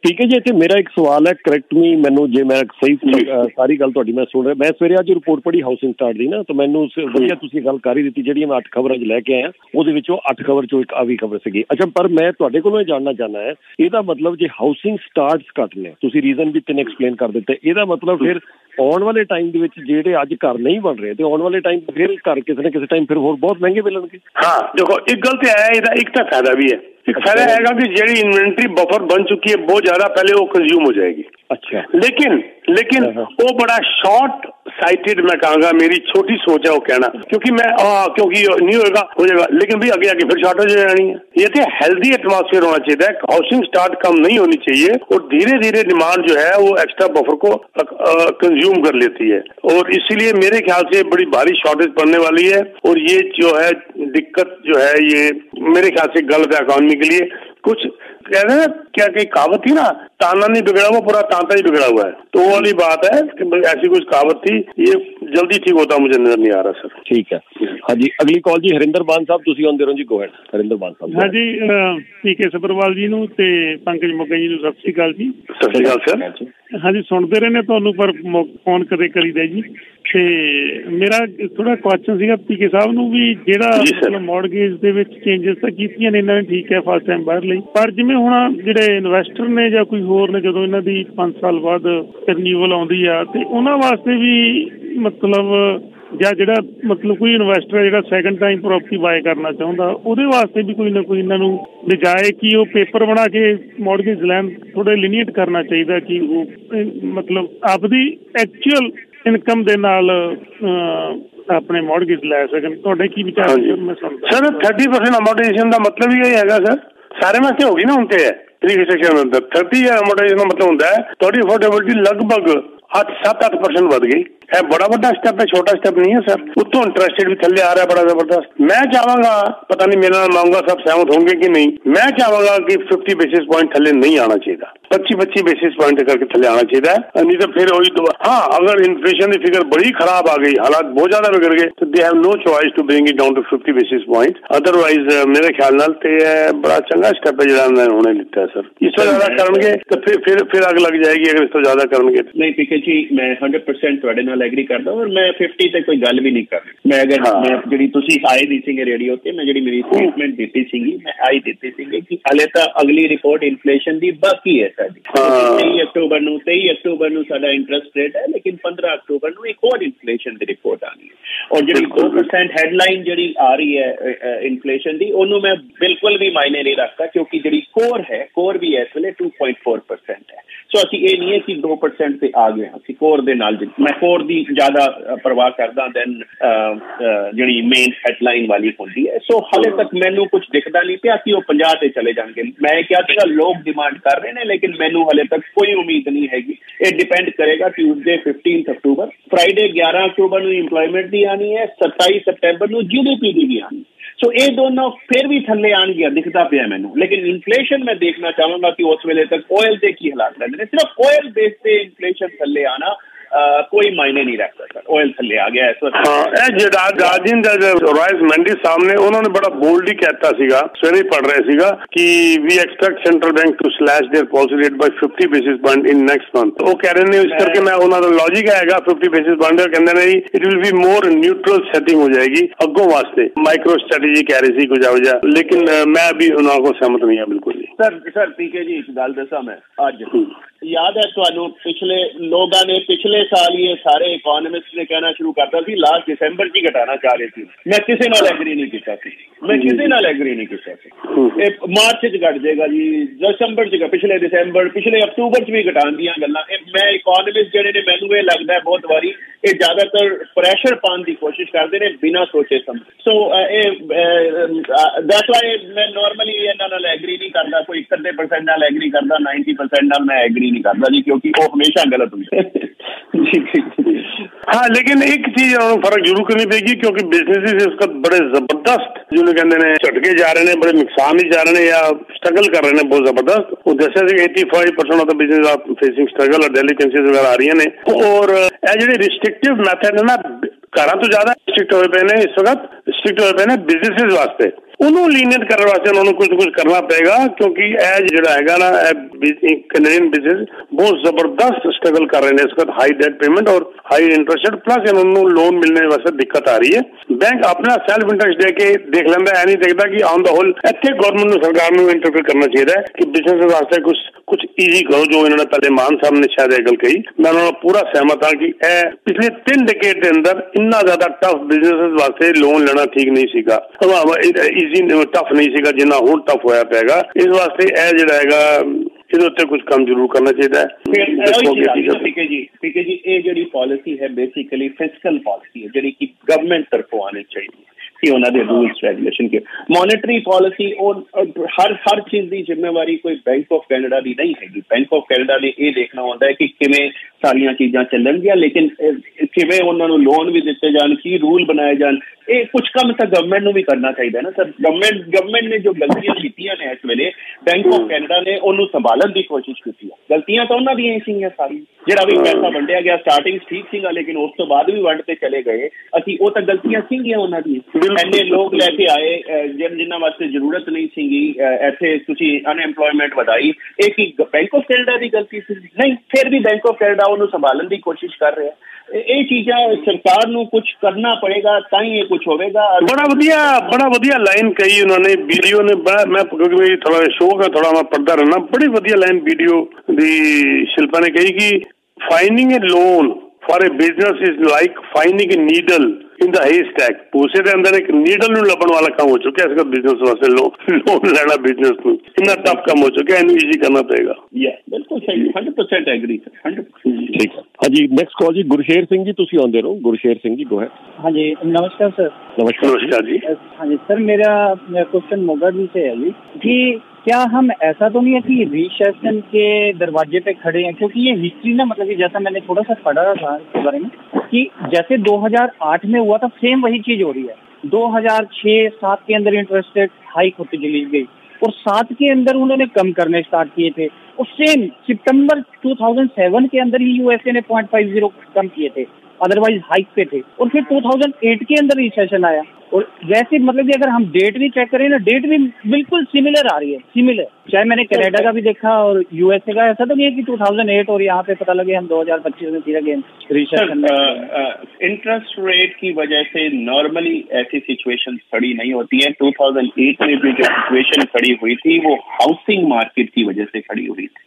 ठीक है जी, ਇੱਥੇ ਮੇਰਾ ਇੱਕ ਸਵਾਲ ਹੈ, ਕਰੈਕਟ ਮੀ ਮੈਨੂੰ ਜੇ ਮੈਂ ਸਹੀ ਸਾਰੀ ਗੱਲ ਤੁਹਾਡੀ ਮੈਂ ਸੁਣ ਰਿਹਾ। ਮੈਂ ਸਵੇਰੇ ਅੱਜ ਰਿਪੋਰਟ ਪੜ੍ਹੀ ਹਾਊਸਿੰਗ ਸਟਾਰਟ ਦੀ ਨਾ, ਤਾਂ ਮੈਨੂੰ ਵਧੀਆ ਤੁਸੀਂ ਗੱਲ ਕਰ ਹੀ ਦਿੱਤੀ, ਜਿਹੜੀਆਂ ਮੈਂ 8 ਖਬਰਾਂ 'ਚ ਲੈ ਕੇ ਆਇਆ, ਉਹਦੇ ਵਿੱਚੋਂ 8 ਖਬਰ 'ਚੋਂ ਇੱਕ ਆ ਵੀ ਖਬਰ ਸੀਗੀ। ਅੱਛਾ, ਪਰ ਮੈਂ ਤੁਹਾਡੇ ਕੋਲੋਂ ਇਹ ਜਾਣਨਾ ਚਾਹੁੰਦਾ ਹੈ, ਇਹਦਾ ਮਤਲਬ ਜੇ ਹਾਊਸਿੰਗ ਸਟਾਰਟਸ ਘੱਟ ਨੇ, ਤੁਸੀਂ ਰੀਜ਼ਨ ਵੀ 3 ਐਕਸਪਲੇਨ ਕਰ ਦਿੱਤੇ, ਇਹਦਾ ਮਤਲਬ ਫਿਰ ਆਉਣ ਵਾਲੇ ਟਾਈਮ ਦੇ ਵਿੱਚ ਜਿਹੜੇ ਅੱਜ ਘਰ ਨਹੀਂ ਬਣ ਰਹੇ, ਤੇ ਆਉਣ ਵਾਲੇ ਟਾਈਮ ਫਿਰ ਘਰ ਕਿਸੇ ਨਾ ਕਿਸੇ ਟਾਈਮ ਫਿਰ ਹੋਰ ਬਹੁਤ ਮਹਿੰਗੇ ਮਿਲਣਗੇ। हाँ देखो, एक गल तो है, एक तो फायदा भी है। एक फायदा हैगा कि ਜਿਹੜੀ इन्वेंटरी बफर बन चुकी है बहुत ज्यादा पहले वो कंज्यूम हो जाएगी। अच्छा, लेकिन वो बड़ा शॉर्ट साइटेड मैं कहूँगा, मेरी छोटी सोच है वो कहना, क्योंकि नहीं होगा हो जाएगा, लेकिन भी आगे फिर शॉर्टेज हो जानी है। ये तो हेल्दी एटमॉस्फेयर होना चाहिए, हाउसिंग स्टार्ट कम नहीं होनी चाहिए और धीरे धीरे डिमांड जो है वो एक्स्ट्रा बफर को कंज्यूम कर लेती है और इसीलिए मेरे ख्याल से बड़ी भारी शॉर्टेज पड़ने वाली है और ये जो है दिक्कत जो है ये मेरे ख्याल से गलत है इकॉनमी के लिए। कुछ कहते हैं क्या कई कहावत थी ना, ताना नहीं बिगड़ा हुआ पूरा तांता ही बिगड़ा हुआ है, तो वो वाली बात है कि ऐसी कुछ कहावत थी, ये जल्दी ठीक होता मुझे नजर नहीं आ रहा सर। ठीक है, हाँ जी, अगली कॉल जी हरिंदर मान साहब, तुसी आंदे रहो जी, गो हैड हरिंदर मान साहब। हाँ जी, पीके सब्रवाल जी ਨੂੰ ਤੇ ਪੰਕਜ ਮੋਗਾ ਜੀ ਨੂੰ ਸਤਿ ਸ਼੍ਰੀ ਅਕਾਲ ਜੀ। ਸਤਿ ਸ਼੍ਰੀ ਅਕਾਲ ਸਰ। हाँ जी, ਸੁਣਦੇ ਰਹੇ ਨੇ ਤੁਹਾਨੂੰ ਪਰ ਫੋਨ ਕਦੇ ਕਰੀਦਾ ਜੀ। ਤੇ ਮੇਰਾ ਥੋੜਾ ਕੁਐਸਚਨ ਸੀਗਾ ਪੀਕੇ ਸਾਹਿਬ ਨੂੰ ਵੀ ਜਿਹੜਾ ਮਤਲਬ ਮੌਰਗੇਜ ਦੇ ਵਿੱਚ ਚੇਂਜਸ ਤਾਂ ਕੀਤੀਆਂ ਨੇ ਇਹਨਾਂ ਨੇ, ਠੀਕ ਹੈ ਫਸਟ ਟਾਈਮ ਬਾਹਰ ਲਈ, ਪਰ ਜਿਵੇਂ ਹੁਣ ਜਿਹੜੇ ਇਨਵੈਸਟਰ ਨੇ ਜਾਂ ਕੋਈ ਹੋਰ ਨੇ ਜਦੋਂ ਇਹਨਾਂ ਦੀ 5 ਸਾਲ ਬਾਅਦ ਰਿਨਿਊਵਲ ਆਉਂਦੀ ਆ ਤੇ ਉਹਨਾਂ ਵਾਸਤੇ ਵੀ ਮਤਲਬ ਜਾਂ ਜਿਹੜਾ ਮਤਲਬ ਕੋਈ ਇਨਵੈਸਟਰ ਜਿਹੜਾ ਸੈਕੰਡ ਟਾਈਮ ਪ੍ਰੋਪਰਟੀ ਬਾਏ ਕਰਨਾ ਚਾਹੁੰਦਾ ਉਹਦੇ ਵਾਸਤੇ ਵੀ ਕੋਈ ਨਾ ਕੋਈ ਇਹਨਾਂ ਨੂੰ ਬਜਾਏ ਕਿ ਉਹ ਪੇਪਰ ਬਣਾ ਕੇ ਮੌਰਗੇਜ ਲੈਣ ਥੋੜਾ ਲਿਨੀਏਟ ਕਰਨਾ ਚਾਹੀਦਾ ਕਿ ਉਹ ਮਤਲਬ ਆਪਦੀ ਐਕਚੁਅਲ ਇਨਕਮ ਦੇ ਨਾਲ ਆਪਣੇ ਮੌਰਗੇਜ ਲੈ ਸਕਣ। ਤੁਹਾਡੇ ਕੀ ਵਿਚਾਰ ਮੈਂ ਸੁਣਦਾ ਸਰ। 30% ਅਮੋਰਟਾਈਜ਼ੇਸ਼ਨ ਦਾ ਮਤਲਬ ਹੀ ਇਹ ਹੈਗਾ ਸਰ, ਸਾਰੇ ਵਾਸਤੇ ਹੋ ਗਈ ਨਾ ਹੁਣ ਤੇ ਹੈ 3 ਸੈਕਸ਼ਨ ਅੰਦਰ 30 ਅਮੋਰਟਾਈਜ਼ੇਸ਼ਨ ਦਾ ਮਤਲਬ ਹੁੰਦਾ ਹੈ ਤੁਹਾਡੀ ਅਫੋਰਡੇਬਿਲਟੀ ਲਗਭਗ 7-8% ਵੱਧ ਗਈ है। बड़ा बड़ा स्टेप है, छोटा स्टेप नहीं है सर। उत्तों इंटरेस्टेड भी थल्ले आ रहा है बड़ा जबरदस्त। मैं चाहूंगा, पता नहीं मेरा मांगूंगा सब सहमत होंगे कि नहीं, मैं चाहूंगा कि 50 बेसिस पॉइंट थल्ले नहीं आना चाहिए, 25 बेसिस पॉइंट करके थल्ले आना चाहिए, नहीं तो फिर वही तो। हाँ, अगर इन्फ्लेशन की फिगर बड़ी खराब आ गई, हालात बहुत ज्यादा बिगड़ गए, तो they have no choice to bring it down to 50 basis point. Otherwise मेरे ख्याल नाल ते बड़ा चंगा स्टेप है जो उन्होंने लिया है सर। इस तो ज्यादा करेंगे तो फिर आग लग जाएगी अगर इस तो ज्यादा करेंगे। नहीं पीके जी, मैं 100% ਤੁਹਾਡੇ ਨਾਲ ਐਗਰੀ ਕਰਦਾ ਔਰ ਮੈਂ 50 ਤੇ ਕੋਈ ਗੱਲ ਵੀ ਨਹੀਂ ਕਰ ਰਿਹਾ। ਮੈਂ ਅਗਰ ਮੈਂ ਜਿਹੜੀ ਤੁਸੀਂ ਆਈ ਦੀ ਸੀਗੇ ਰੇਡੀਓ ਤੇ, ਮੈਂ ਜਿਹੜੀ ਮੇਰੀ ਸਟੇਟਮੈਂਟ ਦਿੱਤੀ ਸੀਗੀ, ਮੈਂ ਆਈ ਦਿੱਤੀ ਸੀਗੀ ਕਿ ਹਾਲੇ ਤਾਂ ਅਗਲੀ ਰਿਪੋਰਟ ਇਨਫਲੇਸ਼ਨ ਦੀ ਬਾਕੀ ਹੈ ਸਾਡੀ। 23 ਅਕਤੂਬਰ ਨੂੰ ਸਾਡਾ ਇੰਟਰਸਟ ਰੇਟ ਹੈ, ਲੇਕਿਨ 15 ਅਕਤੂਬਰ ਨੂੰ ਇੱਕ ਹੋਰ ਇਨਫਲੇਸ਼ਨ ਦੀ ਰਿਪੋਰਟ ਆਣੀ ਹੈ ਔਰ ਜਿਹੜੀ 2% ਹੈਡਲਾਈਨ ਜਿਹੜੀ ਆ ਰਹੀ ਹੈ ਇਨਫਲੇਸ਼ਨ ਦੀ, ਉਹਨੂੰ ਮੈਂ ਬਿਲਕੁਲ ਵੀ ਮਾਇਨੇ ਨਹੀਂ ਰੱਖਦਾ ਕਿਉਂਕਿ ਜਿਹੜੀ ਕੋਰ ਵੀ ਇਸ ਵੇਲੇ 2.4% ਹੈ। ਸੋ ਅਸੀਂ ਇਹ ਨਹੀਂ ਹੈ ਕਿ 2% ਤੇ ਆ ਗਏ, ਅਸੀਂ ਕੋਰ ਦੇ ਨਾਲ ਮੈਂ ਕੋਰ ਦੀ ਜ਼ਿਆਦਾ ਪਰਵਾਹ ਕਰਦਾ ਦੈਨ ਜਿਹੜੀ ਮੇਨ ਹੈਡਲਾਈਨ ਵਾਲੀ ਹੁੰਦੀ ਹੈ। ਸੋ ਹਾਲੇ ਤੱਕ ਮੈਨੂੰ ਕੁਝ ਦਿਖਦਾ ਨਹੀਂ ਪਿਆ ਕਿ ਉਹ 50 ਤੇ ਚਲੇ ਜਾਣਗੇ। ਮੈਂ ਕਿਹਾ ਸੀਗਾ ਲੋਕ ਡਿਮਾਂਡ ਕਰ ਰਹੇ ਨੇ, ਲੇਕਿਨ ਮੈਨੂੰ ਹਾਲੇ ਤੱਕ ਕੋਈ ਉਮੀਦ ਨਹੀਂ ਹੈਗੀ। ਇਹ ਡਿਪੈਂਡ ਕਰੇਗਾ ਟਿਊਜ਼ਡੇ 15 ਅਕਤੂਬਰ, ਫਰਾਈਡੇ 11 ਅਕਤੂਬਰ ਨੂੰ ਇੰਪਲੋਇਮੈਂਟ ਦੀ ਆਣੀ ਹੈ, 27 ਸਤੰਬਰ ਨੂੰ GDP ਦੀ ਵੀ ਆਣੀ। ਸੋ ਇਹ ਦੋਨੋਂ ਫਿਰ ਵੀ ਥੱਲੇ ਆਣਗੀਆਂ ਦਿਖਦਾ ਪਿਆ ਮੈਨੂੰ, ਲੇਕਿਨ ਇਨਫਲੇਸ਼ਨ ਮੈਂ ਦੇਖਣਾ ਚਾਹਾਂਗਾ ਕਿ ਉਸ ਵੇਲੇ ਤੱਕ ਆਇਲ ਦੇ ਕੀ ਹਾਲਾਤ ਰਹਿੰਦੇ ਨੇ। ਸਿਰਫ ਆਇਲ ਬੇਸ ਤੇ ਇਨਫਲੇਸ਼ਨ ਥੱਲੇ ਆਣਾ कोई मायने नहीं रखता सर। ऑयल थल्ले आ गया इस वक्त। रॉयस मैंडी साहब ने उन्होंने बड़ा बोल्डली कहता सीगा, सवेरे पढ़ रहे सीगा कि we expect central bank to slash their policy rate by 50 basis point in next month. वो कह रहे ने इस करके मैं उन्होंने लॉजिक आएगा 50 बेसिस पॉइंट कहते नहीं, it will be more neutral setting हो जाएगी अगों वास्ते। माइक्रो स्ट्रेटेजी कह रही सी कुछ वजह, लेकिन मैं अभी उन्होंने सहमत नहीं है बिल्कुल जी। सर पीके जी एक गल दसा, मैं अज याद है ਤੁਹਾਨੂੰ ਪਿਛਲੇ ਲੋਕਾਂ ਨੇ ਪਿਛਲੇ ਸਾਲ ਇਹ ਸਾਰੇ ਇਕਨੋਮਿਸਟ ਨੇ ਕਹਿਣਾ ਸ਼ੁਰੂ ਕਰਤਾ ਸੀ ਲਾਸਟ ਦਸੰਬਰ 'ਚ ਹੀ ਘਟਾਣਾ ਚਾਹ ਰਹੇ ਸੀ। ਮੈਂ ਕਿਸੇ ਨਾਲ ਐਗਰੀ ਨਹੀਂ ਕੀਤਾ ਸੀ, ਇਹ ਮਾਰਚ 'ਚ ਘਟ ਜਾਏਗਾ ਜੀ, ਦਸੰਬਰ 'ਚ, ਪਿਛਲੇ ਦਸੰਬਰ, ਪਿਛਲੇ ਅਕਤੂਬਰ 'ਚ ਵੀ ਘਟਾਉਣ ਦੀਆਂ ਗੱਲਾਂ। ਮੈਂ ਇਕਨੋਮਿਸਟ ਜਿਹੜੇ ਨੇ ਮੈਨੂੰ ਇਹ ਲੱਗਦਾ ਬਹੁਤ ਵਾਰੀ ਇਹ ਜ਼ਿਆਦਾਤਰ ਪ੍ਰੈਸ਼ਰ ਪਾਉਣ ਦੀ ਕੋਸ਼ਿਸ਼ ਕਰਦੇ ਨੇ ਬਿਨਾਂ ਸੋਚੇ ਸਮਝੇ। ਸੋ ਦੈਟਸ ਵਾਈ ਮੈਂ ਨਾਰਮਲੀ ਇਹਨਾਂ ਨਾਲ ਐਗਰੀ ਨਹੀਂ ਕਰਦਾ, ਕੋਈ 1% ਨਾਲ ਐਗਰੀ ਕਰਦਾ, 90% ਨਾਲ मैं एग्री नहीं करता जी, क्योंकि वो हमेशा गलत हुई है। हाँ, लेकिन एक चीज फर्क जरूर करनी पड़ेगी क्योंकि बिजनेस इसका बड़े जबरदस्त जो कहते हैं झटके जा रहे हैं, बड़े नुकसान ही जा रहे हैं या स्ट्रगल कर रहे हैं बहुत जबरदस्त। वो जैसे 85% ऑफ द बिजनेस आप फेसिंग स्ट्रगल और डेलिकेंसीज वगैरह आ रही ने। और जो रिस्ट्रिक्टिव मैथड है ना, घर तो ज्यादा स्ट्रिक्ट होए पे ने इस वक्त, स्ट्रिक्ट होए पे ने बिजनेस वास्ते, उन्होंने लीनियत करने वास्ते उन्होंने कुछ ना कुछ करना पड़ेगा क्योंकि जो है ना कैनेडियन बिजनेस बहुत जबरदस्त स्ट्रगल कर रहे हैं इस वक्त, हाई डेट पेमेंट और हाई इंटरेस्ट प्लस इन्होंने लोन मिलने वास्ते दिक्कत आ रही है। बैंक अपना सेल्फ इंटरेस्ट दे के देख लेंदा है, नहीं देखता कि ऑन द होल इतने गवर्नमेंट सरकार को इंटरफेयर करना चाहिए कि बिजनेस वास्ते कुछ कुछ ईजी करो, जो इन्होंने पहले मान साहब ने शायद एक गल कही, मैं उन्होंने पूरा सहमत हाँ कि पिछले 3 डिकेड के अंदर इन्ना ज्यादा टफ बिजनेस वास्ते लोन लेना ठीक नहीं सीगा, ईजी टफ नहीं सीगा जिन्ना हुण टफ होया पेगा। इस वास्ते जिहड़ा हैगा ਇਹਦੇ ਉੱਤੇ ਕੁਝ ਕੰਮ ਜ਼ਰੂਰ ਕਰਨਾ ਚਾਹੀਦਾ ਹੈ। ਪੀਕੇ ਜੀ ਇਹ ਜਿਹੜੀ ਪਾਲਿਸੀ ਹੈ ਬੇਸਿਕਲੀ ਫਿਸਕਲ ਪਾਲਿਸੀ ਹੈ ਜਿਹੜੀ ਕਿ ਗਵਰਨਮੈਂਟ ਤਰਫੋਂ ਆਉਣੀ ਚਾਹੀਦੀ ਹੈ ਕਿ ਉਹਨਾਂ ਦੇ ਰੂਲਸ ਰੈਗੂਲੇਸ਼ਨ ਕੇ। ਮੋਨਿਟਰੀ ਪਾਲਿਸੀ ਉਹ ਹਰ ਚੀਜ਼ ਦੀ ਜ਼ਿੰਮੇਵਾਰੀ ਕੋਈ ਬੈਂਕ ਆਫ ਕੈਨੇਡਾ ਦੀ ਨਹੀਂ ਹੈਗੀ। ਬੈਂਕ ਆਫ ਕੈਨੇਡਾ ਨੇ ਇਹ ਦੇਖਣਾ ਹੁੰਦਾ ਹੈ ਕਿ ਕਿਵੇਂ ਸਾਰੀਆਂ ਚੀਜ਼ਾਂ ਚੱਲਣਗੀਆਂ, ਲੇਕਿਨ ਕਿਵੇਂ ਉਹਨਾਂ ਨੂੰ ਲੋਨ ਵੀ ਦਿੱਤੇ ਜਾਣ, ਕੀ ਰੂਲ ਬਣਾਏ ਜਾਣ, ਇਹ ਕੁਝ ਕੰਮ ਤਾਂ ਗਵਰਨਮੈਂਟ ਨੂੰ ਵੀ ਕਰਨਾ ਚਾਹੀਦਾ ਨਾ ਸਰ। ਗਵਰਨਮੈਂਟ ਨੇ ਜੋ ਗਲਤੀਆਂ ਕੀਤੀਆਂ ਨੇ ਇਸ ਵੇਲੇ, ਬੈਂਕ ਆਫ ਕੈਨੇਡਾ ਨੇ ਉਹਨੂੰ ਸੰਭਾਲਣ ਦੀ ਕੋਸ਼ਿਸ਼ ਕੀਤੀ ਹੈ। ਗਲਤੀਆਂ ਤਾਂ ਉਹਨਾਂ ਦੀਆਂ ਹੀ ਸੀਗੀਆਂ ਸਾਰੀਆਂ, ਜਿਹੜਾ ਵੀ ਪੈਸਾ ਵੰਡਿਆ ਗਿਆ ਸਟਾਰਟਿੰਗ ਠੀਕ ਸੀਗਾ, ਲੇਕਿਨ ਉਸ ਤੋਂ ਬਾਅਦ ਵੀ ਵੰਡ ਤੇ ਚਲੇ ਗਏ ਅਸੀਂ, ਉਹ ਤਾਂ ਗਲਤੀਆਂ ਸੀਗੀਆਂ ਉਹਨਾਂ ਦੀਆਂ। ਇੰਨੇ ਲੋਕ ਲੈ ਕੇ ਆਏ ਜਿਨ੍ਹਾਂ ਵਾਸਤੇ ਜ਼ਰੂਰਤ ਨਹੀਂ ਸੀਗੀ, ਇੱਥੇ ਤੁਸੀਂ ਅਨਐਮਪਲੋਇਮੈਂਟ ਵਧਾਈ, ਇਹ ਕੀ ਬੈਂਕ ਆਫ ਕੈਨੇਡਾ ਦੀ ਗਲਤੀ ਸੀ? ਨਹੀਂ, ਫਿਰ ਵੀ ਬੈਂਕ ਆਫ ਕੈਨੇਡਾ ਉਹਨੂੰ ਸੰਭਾਲਣ ਦੀ ਕੋਸ਼ਿਸ਼ ਕਰ ਰਿਹਾ। ਇਹ ਚੀਜ਼ਾਂ ਸਰਕਾਰ ਨੂੰ ਕੁਝ ਕਰਨਾ ਪੜੇਗਾ ਤਾਂ ਹੀ ਇਹ ਕੁਝ ਹੋਵੇਗਾ। ਬੜਾ ਵਧੀਆ ਲਾਈਨ ਕਹੀ ਉਹਨਾਂ ਨੇ, ਵੀਡੀਓ ਨੇ ਬੜਾ, ਮੈਂ ਕਿਉਂਕਿ ਥੋੜਾ ਸ਼ੌਕ ਹੈ, ਥੋੜਾ ਮੈਂ ਪੜ੍ਹਦਾ ਰਹਿਣਾ, ਬੜੀ ਵਧੀਆ ਲਾਈਨ ਵੀਡੀਓ ਦੀ ਸ਼ਿਲਪਾ ਨੇ ਕਹੀ ਕਿ finding a loan for a business is like finding a needle in the haystack. भूसे के अंदर एक नीडल ਨੂੰ ਲੱਭਣ ਵਾਲਾ ਕੰਮ ਹੋ ਚੁੱਕਿਆ इसका बिजनेस वास्ते लोन लेना बिजनेस ਨੂੰ इतना टफ काम हो चुका है, इन्हें इजी करना पड़ेगा। बिल्कुल सही, 100% एग्री सर, 100%। ठीक है हाँ जी। नेक्स्ट कॉल जी गुरशेर सिंह जी, तुसी आंदे रहो। गुरशेर सिंह जी गो है। हाँ जी नमस्कार सर। नमस्कार जी। हाँ जी सर, मेरा क्वेश्चन मोगा जी से है जी कि क्या हम ऐसा तो नहीं है कि रिसेशन के दरवाजे पे खड़े हैं, क्योंकि ये हिस्ट्री ना मतलब कि जैसा मैंने थोड़ा सा पढ़ा था इसके बारे में कि जैसे 2008 में हुआ था सेम वही चीज हो रही है। 2006-7 के अंदर इंटरेस्ट रेट हाइक होती चली गई और 7 के अंदर उन्होंने कम करने स्टार्ट किए थे, और सेम सितंबर 2007 के अंदर ही यूएसए ने 0.50 कम किए थे, अदरवाइज हाइक पे थे, और फिर 2008 के अंदर रिसेशन आया। और वैसे मतलब कि अगर हम डेट भी चेक करें ना, डेट भी बिल्कुल सिमिलर आ रही है, सिमिलर। चाहे मैंने कनाडा का भी देखा और यूएसए का, ऐसा तो नहीं है कि 2008 और यहाँ पे पता लगे हम 2025 में फिर अगेन रिसेशन। इंटरेस्ट रेट की वजह से नॉर्मली ऐसी सिचुएशन खड़ी नहीं होती है। 2008 में भी जो सिचुएशन खड़ी हुई थी वो हाउसिंग मार्केट की वजह से खड़ी हुई थी।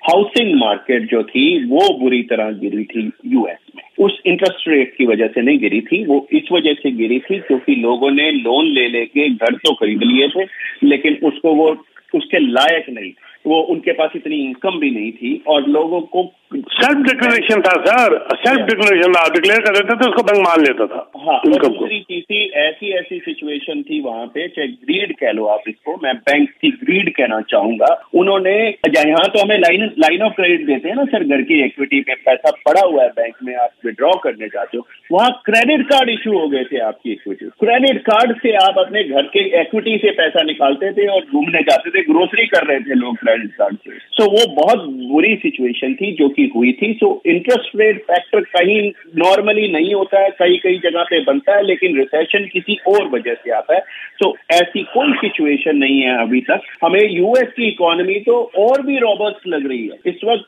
हाउसिंग मार्केट जो थी वो बुरी तरह गिरी थी यूएस में, उस इंटरेस्ट रेट की वजह से नहीं गिरी थी, वो इस वजह से गिरी थी क्योंकि लोगों ने लोन ले लेके घर तो खरीद लिए थे, लेकिन उसको वो उसके लायक नहीं, वो उनके पास इतनी इनकम भी नहीं थी, और लोगों को सेल्फ डिक्लेरेशन था सर, सेल्फ डिक्लेरेशन डिक्लेयर कर देते थे, उसको बैंक मान लेता था। हाँ, दूसरी चीज थी, ऐसी सिचुएशन थी वहां पे, चाहे ग्रीड कह लो आप इसको, मैं बैंक की ग्रीड कहना चाहूंगा। उन्होंने यहाँ तो हमें लाइन ऑफ क्रेडिट देते हैं ना सर, घर की इक्विटी पे पैसा पड़ा हुआ है बैंक में, आप विड्रॉ करने जाते हो, वहाँ क्रेडिट कार्ड इशू हो गए थे आपकी इक्विटी, क्रेडिट कार्ड से आप अपने घर के इक्विटी से पैसा निकालते थे और घूमने जाते थे, ग्रोसरी कर रहे थे लोग क्रेडिट कार्ड से। सो वो बहुत बुरी सिचुएशन थी जो की हुई थी। सो इंटरेस्ट रेट फैक्टर कहीं नॉर्मली नहीं होता है, कई जगह पे बनता है, लेकिन रिसेशन किसी और वजह से आता है। सो ऐसी कोई सिचुएशन नहीं है अभी तक। हमें यूएस की इकोनॉमी तो और भी रॉबस्ट लग रही है इस वक्त,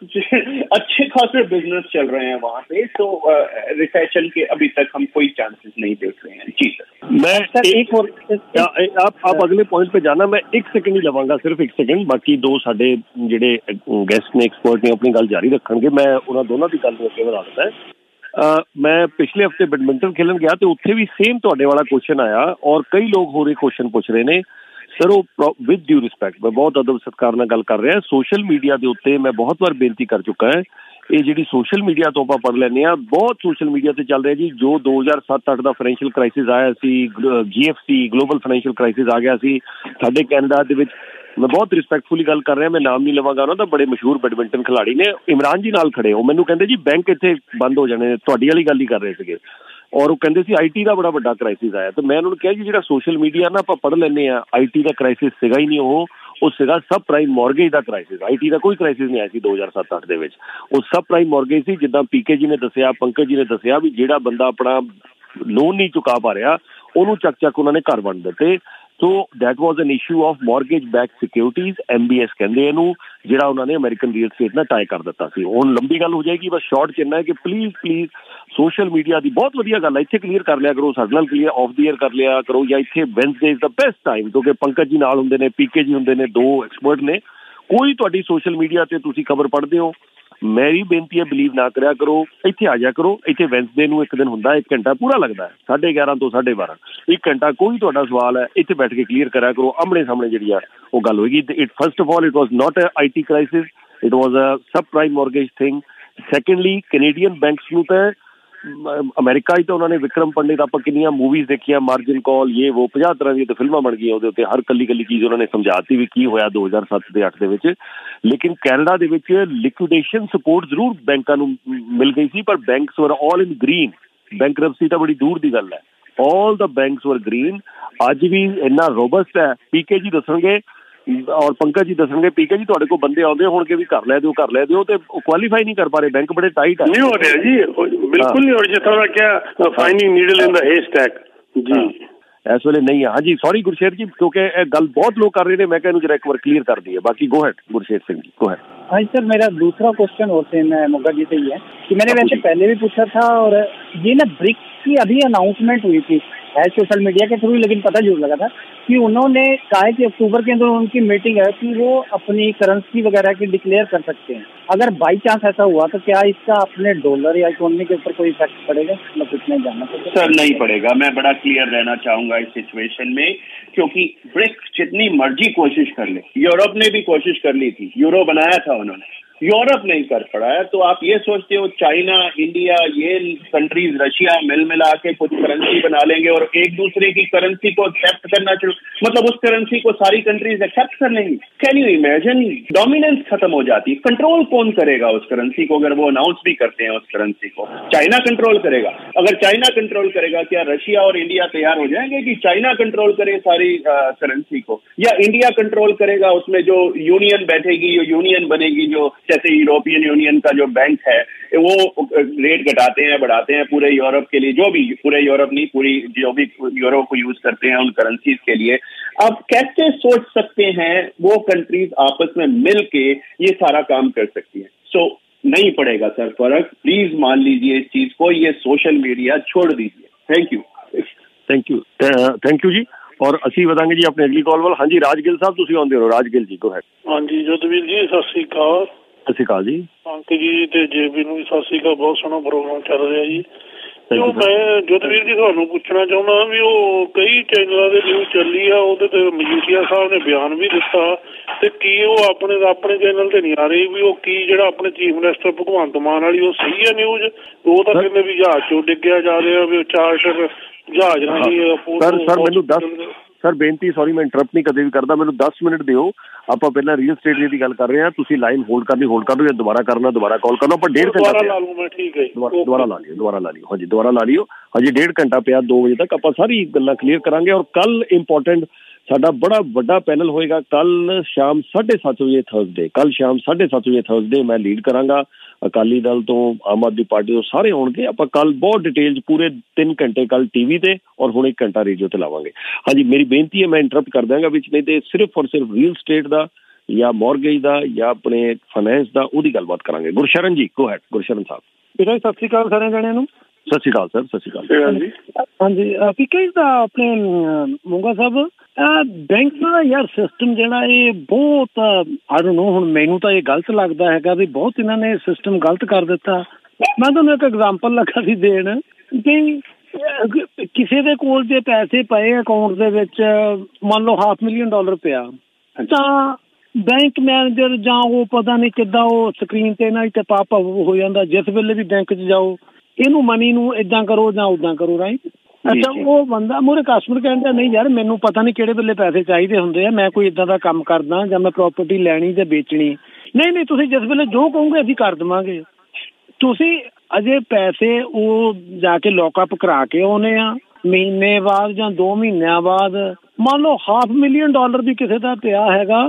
अच्छे खासे बिजनेस चल रहे हैं वहां पे, तो रिसेशन के अभी तक हम कोई चांसेस नहीं देख रहे हैं। जी सर। मैं एक और आप अगले पॉइंट पे जाना, मैं 1 सेकंड ही लवांगा, सिर्फ 1 सेकंड, बाकी दो साडे ਜਿਹੜੇ ਗੈਸਟ ਨੇ ਐਕਸਪਰਟ ਨੇ ਆਪਣੀ ਗੱਲ ਜਾਰੀ ਰੱਖਣਗੇ, ਮੈਂ ਉਹਨਾਂ ਦੋਨਾਂ ਦੀ ਗੱਲ ਨੂੰ ਅੱਗੇ ਵਧਾ ਦਿੱਤਾ ਹੈ। ਮੈਂ ਪਿਛਲੇ ਹਫਤੇ ਬੈਡਮਿੰਟਨ ਖੇਲਣ ਗਿਆ ਤੇ ਉੱਥੇ ਵੀ ਸੇਮ ਤੁਹਾਡੇ ਵਾਲਾ ਕੁਐਸਚਨ ਆਇਆ, ਔਰ ਕਈ ਲੋਕ ਹੋਰ ਇਹ ਕੁਐਸਚਨ ਪੁੱਛ ਰਹੇ ਨੇ ਸਰ। ਉਹ ਵਿਦ ਡਿਊ ਰਿਸਪੈਕਟ, ਮੈਂ ਬਹੁਤ ਅਦਬ ਸਤਿਕਾਰ ਨਾਲ ਗੱਲ ਕਰ ਰਿਹਾ, ਸੋਸ਼ਲ ਮੀਡੀਆ ਦੇ ਉੱਤੇ ਮੈਂ ਬਹੁਤ ਵਾਰ ਬੇਨਤੀ ਕਰ ਚੁੱਕਾ ਹੈ, ਇਹ ਜਿਹੜੀ ਸੋਸ਼ਲ ਮੀਡੀਆ ਤੋਂ ਆਪਾਂ ਪੜ੍ਹ ਲੈਂਦੇ ਹਾਂ, ਬਹੁਤ ਸੋਸ਼ਲ ਮੀਡੀਆ ਤੇ ਚੱਲ ਰਿਹਾ ਜੀ, ਜੋ 2007-8 ਦਾ ਫਾਈਨੈਂਸ਼ੀਅਲ ਕ੍ਰਾਈਸਿਸ ਆਇਆ ਸੀ, GFC ਗਲੋਬਲ ਫਾਈਨੈਂਸ਼ੀਅਲ ਕ੍ਰਾਈਸਿਸ ਆ ਗਿਆ ਸੀ ਸਾਡੇ ਕੈਨੇਡਾ ਦੇ ਵਿੱਚ। मैं बहुत रिस्पैक्टफुली गल कर रहा, मैं नाम नहीं लवांगा ਉਹਨਾਂ ਦਾ, बड़े मशहूर बैडमिंटन खिलाड़ी ने, इमरान जी नाल खड़े, ਉਹ ਮੈਨੂੰ ਕਹਿੰਦੇ ਜੀ ਬੈਂਕ ਇੱਥੇ ਬੰਦ ਹੋ ਜਾਣੇ, ਤੁਹਾਡੀ ਵਾਲੀ ਗੱਲ ਹੀ ਕਰ ਰਹੇ ਸੀਗੇ, ਔਰ ਉਹ ਕਹਿੰਦੇ ਸੀ IT ਦਾ ਬੜਾ ਵੱਡਾ ਕ੍ਰਾਈਸਿਸ ਆਇਆ। ਤੇ ਮੈਂ ਉਹਨਾਂ ਨੂੰ ਕਿਹਾ ਜੀ ਜਿਹੜਾ ਸੋਸ਼ਲ ਮੀਡੀਆ ਨਾ ਆਪਾਂ ਪੜ੍ਹ ਲੈਂਦੇ ਆ, IT ਦਾ ਕ੍ਰਾਈਸਿਸ ਸੀਗਾ ਹੀ ਨਹੀਂ, ਉਹ ਸੀਗਾ ਸਬ ਪ੍ਰਾਈਮ ਮੌਰਗੇਜ ਦਾ ਕ੍ਰਾਈਸਿਸ। IT ਦਾ ਕੋਈ ਕ੍ਰਾਈਸਿਸ ਨਹੀਂ ਆਇਆ ਸੀ 2007-8 ਦੇ ਵਿੱਚ, ਉਹ ਸਬ ਪ੍ਰਾਈਮ ਮੌਰਗੇਜ ਸੀ। ਜਿੱਦਾਂ PK ਜੀ ਨੇ ਦੱਸਿਆ, ਪੰਕਜ ਜੀ ਨੇ ਦੱਸਿਆ ਵੀ ਜਿਹੜਾ ਬੰਦਾ ਆਪਣਾ ਲੋਨ ਨਹੀਂ ਚੁਕਾ ਪਾ ਰਿਹਾ ਉਹਨੂੰ ਚੱਕ ਉਹਨਾਂ ਨੇ ਘਰ ਵੰਡ ਦਿੱਤੇ। So that was N issue of mortgage back securities, MBS ਕਹਿੰਦੇ ਇਹਨੂੰ, ਜਿਹੜਾ ਉਹਨਾਂ ਨੇ ਅਮਰੀਕਨ ਰੀਅਲ ਸਟੇਟ ਨਾਲ ਟਾਈ ਕਰ ਦਿੱਤਾ ਸੀ। ਹੁਣ ਲੰਬੀ ਗੱਲ ਹੋ ਜਾਏਗੀ, ਬਸ ਸ਼ਾਰਟ ਚ ਇੰਨਾ ਹੈ ਕਿ ਪਲੀਜ਼ ਸੋਸ਼ਲ ਮੀਡੀਆ ਦੀ ਬਹੁਤ ਵਧੀਆ ਗੱਲ ਹੈ, ਇੱਥੇ ਕਲੀਅਰ ਕਰ ਲਿਆ ਕਰੋ, ਸਾਡੇ ਨਾਲ ਕਲੀਅਰ ਆਫ ਦੀ ਏਅਰ ਕਰ ਲਿਆ ਕਰੋ, ਜਾਂ ਇੱਥੇ Wednesday is the best time, ਕਿਉਂਕਿ ਪੰਕਜ ਜੀ ਨਾਲ ਹੁੰਦੇ ਨੇ, PK ਜੀ ਹੁੰਦੇ ਨੇ, 2 ਐਕਸਪਰਟ ਨੇ, ਕੋਈ ਤੁਹਾਡੀ ਸੋਸ਼ਲ ਮੀਡੀਆ ਤੇ ਤੁਸੀਂ ਖਬਰ ਪੜ੍ਹਦੇ ਹੋ, ਮੇਰੀ ਬੇਨਤੀ ਹੈ ਬਿਲੀਵ ਨਾ ਕਰਿਆ ਕਰੋ, ਇੱਥੇ ਆ ਜਾ ਕਰੋ। ਇੱਥੇ ਵੈਨਸਡੇ ਨੂੰ ਇੱਕ ਦਿਨ ਹੁੰਦਾ, 1 ਘੰਟਾ ਪੂਰਾ ਲੱਗਦਾ ਹੈ, 11:30 ਤੋਂ 12:30, 1 ਘੰਟਾ ਕੋਈ ਤੁਹਾਡਾ ਸਵਾਲ ਹੈ ਇੱਥੇ ਬੈਠ ਕੇ ਕਲੀਅਰ ਕਰਿਆ ਕਰੋ, ਆਮਣੇ ਸਾਹਮਣੇ ਜਿਹੜੀ ਆ ਉਹ ਗੱਲ ਹੋਏਗੀ। It first of all it was not a IT crisis, it was a sub prime mortgage thing. Secondly Canadian banks ਨੂੰ ਤਾਂ ਅਮਰੀਕਾ ਹੀ ਤਾਂ ਉਹਨਾਂ ਨੇ ਵਿਕਰਮ ਪੰਡਿਤ ਆਪਾਂ ਕਿੰਨੀਆਂ ਮੂਵੀਜ਼ ਦੇਖੀਆਂ, ਮਾਰਜਿਨ ਕਾਲ, ਇਹ ਉਹ 50 ਤਰ੍ਹਾਂ ਦੀਆਂ ਤਾਂ ਫਿਲਮਾਂ ਬਣ ਗਈਆਂ ਉਹਦੇ ਉੱਤੇ, ਹਰ ਕੱਲੀ ਚੀਜ਼ ਉਹਨਾਂ ਨੇ ਸਮਝਾਤੀ ਵੀ ਕੀ ਹੋਇਆ 2007 ਤੇ 8 ਦੇ ਵਿੱਚ। ਲੇਕਿਨ ਕੈਨੇਡਾ ਦੇ ਵਿੱਚ ਲਿਕੁਇਡੇਸ਼ਨ ਸਪੋਰਟ ਜ਼ਰੂਰ ਬੈਂਕਾਂ ਨੂੰ ਮਿਲ ਗਈ ਸੀ, ਪਰ ਬੈਂਕਸ ਵਰ ਆਲ ਇਨ ਗ੍ਰੀਨ। ਬੈਂਕਰਪਸੀ ਤਾਂ ਬੜੀ ਦੂਰ ਦੀ ਗੱਲ ਹੈ, ਆਲ ਦਾ ਬੈਂਕਸ ਵਰ ਗ੍ਰੀਨ। ਅੱਜ ਵੀ ਇੰਨਾ ਰੋਬਸਟ ਹੈ। PK ਜੀ ਦੱਸਣਗੇ ਔਰ ਪੰਕਜ ਜੀ ਦੱਸਣਗੇ, PK ਜੀ ਤੁਹਾਡੇ ਕੋਲ ਬੰਦੇ ਆਉਂਦੇ ਹੋਣਗੇ ਵੀ ਕਰ ਲੈ ਦਿਓ, ਤੇ ਕੁਆਲੀਫਾਈ ਨਹੀਂ ਕਰ ਪਾ ਰਹੇ, ਬੈਂਕ ਬੜੇ ਟਾਈਟ ਹੈ। ਨਹੀਂ ਹੋ ਰਿਹਾ ਜੀ, ਬਿਲਕੁਲ ਨਹੀਂ ਹੋ ਰਿਹਾ, ਜਿਸ ਤਰ੍ਹਾਂ ਕਿਹਾ ਫਾਈਨਿੰਗ ਨੀਡਲ ਇਨ ਦਾ ਹੇਸਟੈਕ ਜੀ ਇਸ ਵੇਲੇ ਨਹੀਂ ਹੈ। ਹਾਂਜੀ ਸੌਰੀ ਗੁਰਸ਼ੇਰ ਜੀ, ਕਿਉਂਕਿ ਇਹ ਗੱਲ ਬਹੁਤ ਲੋਕ ਕਰ ਰਹੇ ਨੇ, ਮੈਂ ਕਿਹਾ ਇਹਨੂੰ ਜਰਾ ਇੱਕ ਵਾਰ क्लियर कर दिए। बाकी गो हेड गुरशेर सिंह जी, गो हेड। हाँ सर, मेरा दूसरा क्वेश्चन और सेम मोगा जी से ही है कि मैंने वैसे पहले भी पूछा था, और ये ना ब्रिक्स की अभी अनाउंसमेंट हुई थी है सोशल मीडिया के थ्रू, लेकिन पता जरूर लगा था कि उन्होंने कहा कि अक्टूबर के अंदर उनकी मीटिंग है कि वो अपनी करेंसी वगैरह की डिक्लेयर कर सकते हैं। अगर बाई चांस ऐसा हुआ तो क्या इसका अपने डॉलर या इकोनॉमी के ऊपर कोई इफेक्ट पड़ेगा? मैं कुछ नहीं जानना चाहता सर। नहीं पड़ेगा, मैं बड़ा क्लियर रहना चाहूंगा इस सिचुएशन में, क्योंकि ब्रिक्स जितनी मर्जी कोशिश कर ले, यूरोप ने भी कोशिश कर ली थी, यूरो बनाया था उन्होंने, यूरोप नहीं कर पड़ा है। तो आप ये सोचते हो चाइना, इंडिया, ये कंट्रीज, रशिया मिल मिला के कुछ करेंसी बना लेंगे और एक दूसरे की करेंसी को एक्सेप्ट करना शुरू, मतलब उस करेंसी को सारी कंट्रीज एक्सेप्ट कर लेंगी? Can you imagine? डोमिनेंस खत्म हो जाती। कंट्रोल कौन करेगा उस करेंसी को? अगर वो अनाउंस भी करते हैं उस करेंसी को, चाइना कंट्रोल करेगा। अगर चाइना कंट्रोल करेगा, क्या रशिया और इंडिया तैयार हो जाएंगे कि चाइना कंट्रोल करे सारी करेंसी को, या इंडिया कंट्रोल करेगा? उसमें जो यूनियन बैठेगी, जो यूनियन बनेगी, जो जैसे यूरोपियन यूनियन का जो बैंक है वो रेट घटाते हैं बढ़ाते हैं पूरे यूरोप के लिए, जो भी, पूरे यूरोप नहीं, पूरी जो भी यूरो को यूज करते हैं उन करेंसीज के लिए। अब कैसे सोच सकते हैं वो कंट्रीज आपस में मिल के ये सारा काम कर सकती है? सो नहीं पड़ेगा सर फर्क, प्लीज मान लीजिए इस चीज को, ये सोशल मीडिया छोड़ दीजिए। थैंक यू जी। और ਅਸੀਂ ਵਧਾਂਗੇ ਜੀ ਆਪਣੇ ਅਗਲੀ ਕਾਲ ਵੱਲ। ਹਾਂਜੀ ਰਾਜਗਿੱਲ ਸਾਹਿਬ ਤੁਸੀਂ ਆਉਂਦੇ ਹੋ। ਰਾਜਗਿੱਲ ਜੀ, ਗੋ ਹੈਡ। ਹਾਂਜੀ ਜੋਤਵੀਰ ਜੀ, ਸਤਿ ਸ੍ਰੀ ਅਕਾਲ। ਸਤਿ ਸ਼੍ਰੀ ਅਕਾਲ ਜੀ। ਪੰਕ ਜੀ ਤੇ JB ਨੂੰ ਵੀ ਸਤਿ ਸ਼੍ਰੀ ਅਕਾਲ। ਬਹੁਤ ਸੋਹਣਾ ਪ੍ਰੋਗਰਾਮ ਚੱਲ ਰਿਹਾ ਜੀ। ਜੋ ਮੈਂ ਜੋਤਵੀਰ ਜੀ ਤੁਹਾਨੂੰ ਪੁੱਛਣਾ ਚਾਹੁੰਦਾ ਵੀ ਉਹ ਕਈ ਚੈਨਲਾਂ ਦੇ ਨਿਊਜ਼ ਚੱਲੀ ਆ, ਉਹਦੇ ਤੇ ਮਜੀਠੀਆ ਸਾਹਿਬ ਨੇ ਬਿਆਨ ਵੀ ਦਿੱਤਾ, ਤੇ ਕੀ ਉਹ ਆਪਣੇ ਚੈਨਲ ਤੇ ਨਹੀਂ ਆ ਰਹੀ ਵੀ ਉਹ ਕੀ ਜਿਹੜਾ ਆਪਣੇ ਚੀਫ ਮਿਨਿਸਟਰ ਭਗਵੰਤ ਮਾਨ ਵਾਲੀ ਉਹ ਸਹੀ ਹੈ ਨਿਊਜ਼? ਉਹ ਤਾਂ ਕਹਿੰਦੇ ਵੀ ਜਹਾਜ਼ ਚੋਂ ਡਿੱਗਿਆ ਜਾ ਰਿਹਾ, ਵੀ ਚਾਰਟਰ ਜਹਾਜ਼ ਰਾਹੀਂ। ਸਰ ਮੈਨੂੰ ਦੱਸ ਸਰ ਬੇਨਤੀ, ਸੌਰੀ ਮੈਂ ਇੰਟਰਪਟ ਨਹੀਂ ਕਦੇ ਵੀ ਕਰਦਾ, ਮੈਨੂੰ 10 ਮਿੰਟ ਦਿਓ। ਆਪਾਂ ਪਹਿਲਾਂ ਰੀਅਲ ਸਟੇਟ ਦੀ ਗੱਲ ਕਰ ਰਹੇ ਹਾਂ, ਤੁਸੀਂ ਲਾਈਨ ਹੋਲਡ ਕਰ ਲਓ, ਜਾਂ ਦੁਬਾਰਾ ਕਰਨਾ, ਦੁਬਾਰਾ ਕਾਲ ਕਰਨਾ। ਆਪਾਂ 1.5 ਘੰਟਾ ਦੁਬਾਰਾ ਲਾ ਲਿਓ। ਹਾਂਜੀ ਦੁਬਾਰਾ ਲਾ ਲਿਓ। ਹਜੇ 1.5 ਘੰਟਾ ਪਿਆ, 2 ਵਜੇ ਤੱਕ ਆਪਾਂ ਸਾਰੀ ਗੱਲਾਂ ਕਲੀਅਰ ਕਰਾਂਗੇ। ਔਰ ਕੱਲ ਇੰਪੋਰਟੈਂਟ ਸਾਡਾ ਬੜਾ ਵੱਡਾ ਪੈਨਲ ਹੋਏਗਾ, ਕੱਲ ਸ਼ਾਮ 7:30 ਵਜੇ ਥਰਸਡੇ। ਕੱਲ ਸ਼ਾਮ 7:30 ਵਜੇ ਥਰਸਡੇ ਮੈਂ ਲੀਡ ਕਰਾਂਗਾ। ਅਕਾਲੀ ਦਲ ਤੋਂ, ਆਮ ਆਦਮੀ ਪਾਰਟੀ ਤੋਂ ਸਾਰੇ ਆਉਣਗੇ। ਆਪਾਂ ਕੱਲ ਬਹੁਤ ਡਿਟੇਲ 'ਚ ਪੂਰੇ 3 ਘੰਟੇ ਕੱਲ TV ਤੇ ਔਰ ਹੁਣ 1 ਘੰਟਾ ਰੇਡੀਓ ਤੇ ਲਾਵਾਂਗੇ। ਹਾਂਜੀ ਮੇਰੀ ਬੇਨਤੀ ਹੈ, ਮੈਂ ਇੰਟਰਪਟ ਕਰ ਦਿਆਂਗਾ ਵਿੱਚ, ਨਹੀਂ ਤੇ ਸਿਰਫ ਔਰ ਸਿਰਫ ਰੀਅਲ ਸਟੇਟ ਦਾ ਜਾਂ ਮੌਰਗੇਜ ਦਾ ਜਾਂ ਆਪਣੇ ਫਾਈਨੈਂਸ ਦਾ ਉਹਦੀ ਗੱਲਬਾਤ ਕਰਾਂਗੇ। ਗੁਰਸ਼ਰਨ ਜੀ, ਗੋ ਹੈਡ। ਗੁਰਸ਼ਰਨ ਸਾਹਿਬ। ਬੇਟਾ ਸਤਿ ਸ਼੍ਰੀ ਅਕਾਲ ਸਾਰਿਆਂ ਜਣਿਆਂ ਨੂੰ। ਸਤਿ ਸ਼੍ਰੀ ਅਕਾਲ ਸਰ। ਸਤਿ ਸ਼੍ਰੀ ਅਕਾਲ ਜੀ। ਹਾਂਜੀ PK ਦਾ ਆਪਣੇ ਮੋਗਾ ਸਾਹਿਬ, ਬੈਂਕ ਦਾ ਯਾਰ ਸਿਸਟਮ ਜਿਹੜਾ ਇਹ ਬਹੁਤ ਆਈ ਡੋਨਟ ਨੋ, ਹੁਣ ਮੈਨੂੰ ਤਾਂ ਇਹ ਗਲਤ ਲੱਗਦਾ ਹੈਗਾ ਵੀ ਬਹੁਤ ਇਹਨਾਂ ਨੇ ਸਿਸਟਮ ਗਲਤ ਕਰ ਦਿੱਤਾ। ਮੈਂ ਤੁਹਾਨੂੰ ਇੱਕ ਐਗਜ਼ਾਮਪਲ ਲੱਗਾ ਸੀ ਦੇਣ ਕਿ ਕਿਸੇ ਦੇ ਕੋਲ ਜੇ ਪੈਸੇ ਪਏ ਅਕਾਊਂਟ ਦੇ ਵਿੱਚ, ਮੰਨ ਲਓ $500,000 ਪਿਆ, ਤਾਂ ਬੈਂਕ ਮੈਨੇਜਰ ਜਾਂ ਉਹ ਪਤਾ ਨਹੀਂ ਕਿੱਦਾਂ ਉਹ ਸਕਰੀਨ ਤੇ ਨਾ ਤੇ ਪਾਪ ਹੋ ਜਾਂਦਾ ਜਿਸ ਵੇਲੇ ਵੀ ਬੈਂਕ 'ਚ ਜਾਓ, ਇਹਨੂੰ ਮਨੀ ਨੂੰ ਏਦਾਂ ਕਰੋ ਜਾਂ ਉੱਦਾਂ ਕਰੋ, ਰਾਈਟ? ਅੱਛਾ, ਉਹ ਬੰਦਾ ਮੂਹਰੇ ਕਸਟਮਰ ਕਹਿੰਦਾ ਨਹੀਂ ਯਾਰ ਮੈਨੂੰ ਪਤਾ ਨਹੀਂ ਕਿਹੜੇ ਵੇਲੇ ਪੈਸੇ ਚਾਹੀਦੇ ਹੁੰਦੇ ਆ, ਮੈਂ ਕੋਈ ਏਦਾਂ ਦਾ ਕੰਮ ਕਰਦਾ ਜਾਂ ਮੈਂ ਪ੍ਰਾਪਰਟੀ ਲੈਣੀ ਜਾਂ ਵੇਚਣੀ। ਨਹੀਂ ਤੁਸੀਂ ਜਿਸ ਵੇਲੇ ਜੋ ਕਹੋਗੇ ਅਸੀਂ ਕਰ ਦੇਵਾਂਗੇ। ਤੁਸੀਂ ਅਜੇ ਪੈਸੇ ਉਹ ਜਾ ਕੇ ਲੌਕਅਪ ਕਰਾ ਕੇ ਆਉਣੇ ਆ, ਮਹੀਨੇ ਬਾਅਦ ਜਾਂ 2 ਮਹੀਨਿਆਂ ਬਾਅਦ ਮੰਨ ਲਓ $500,000 ਵੀ ਕਿਸੇ ਦਾ ਪਿਆ ਹੈਗਾ,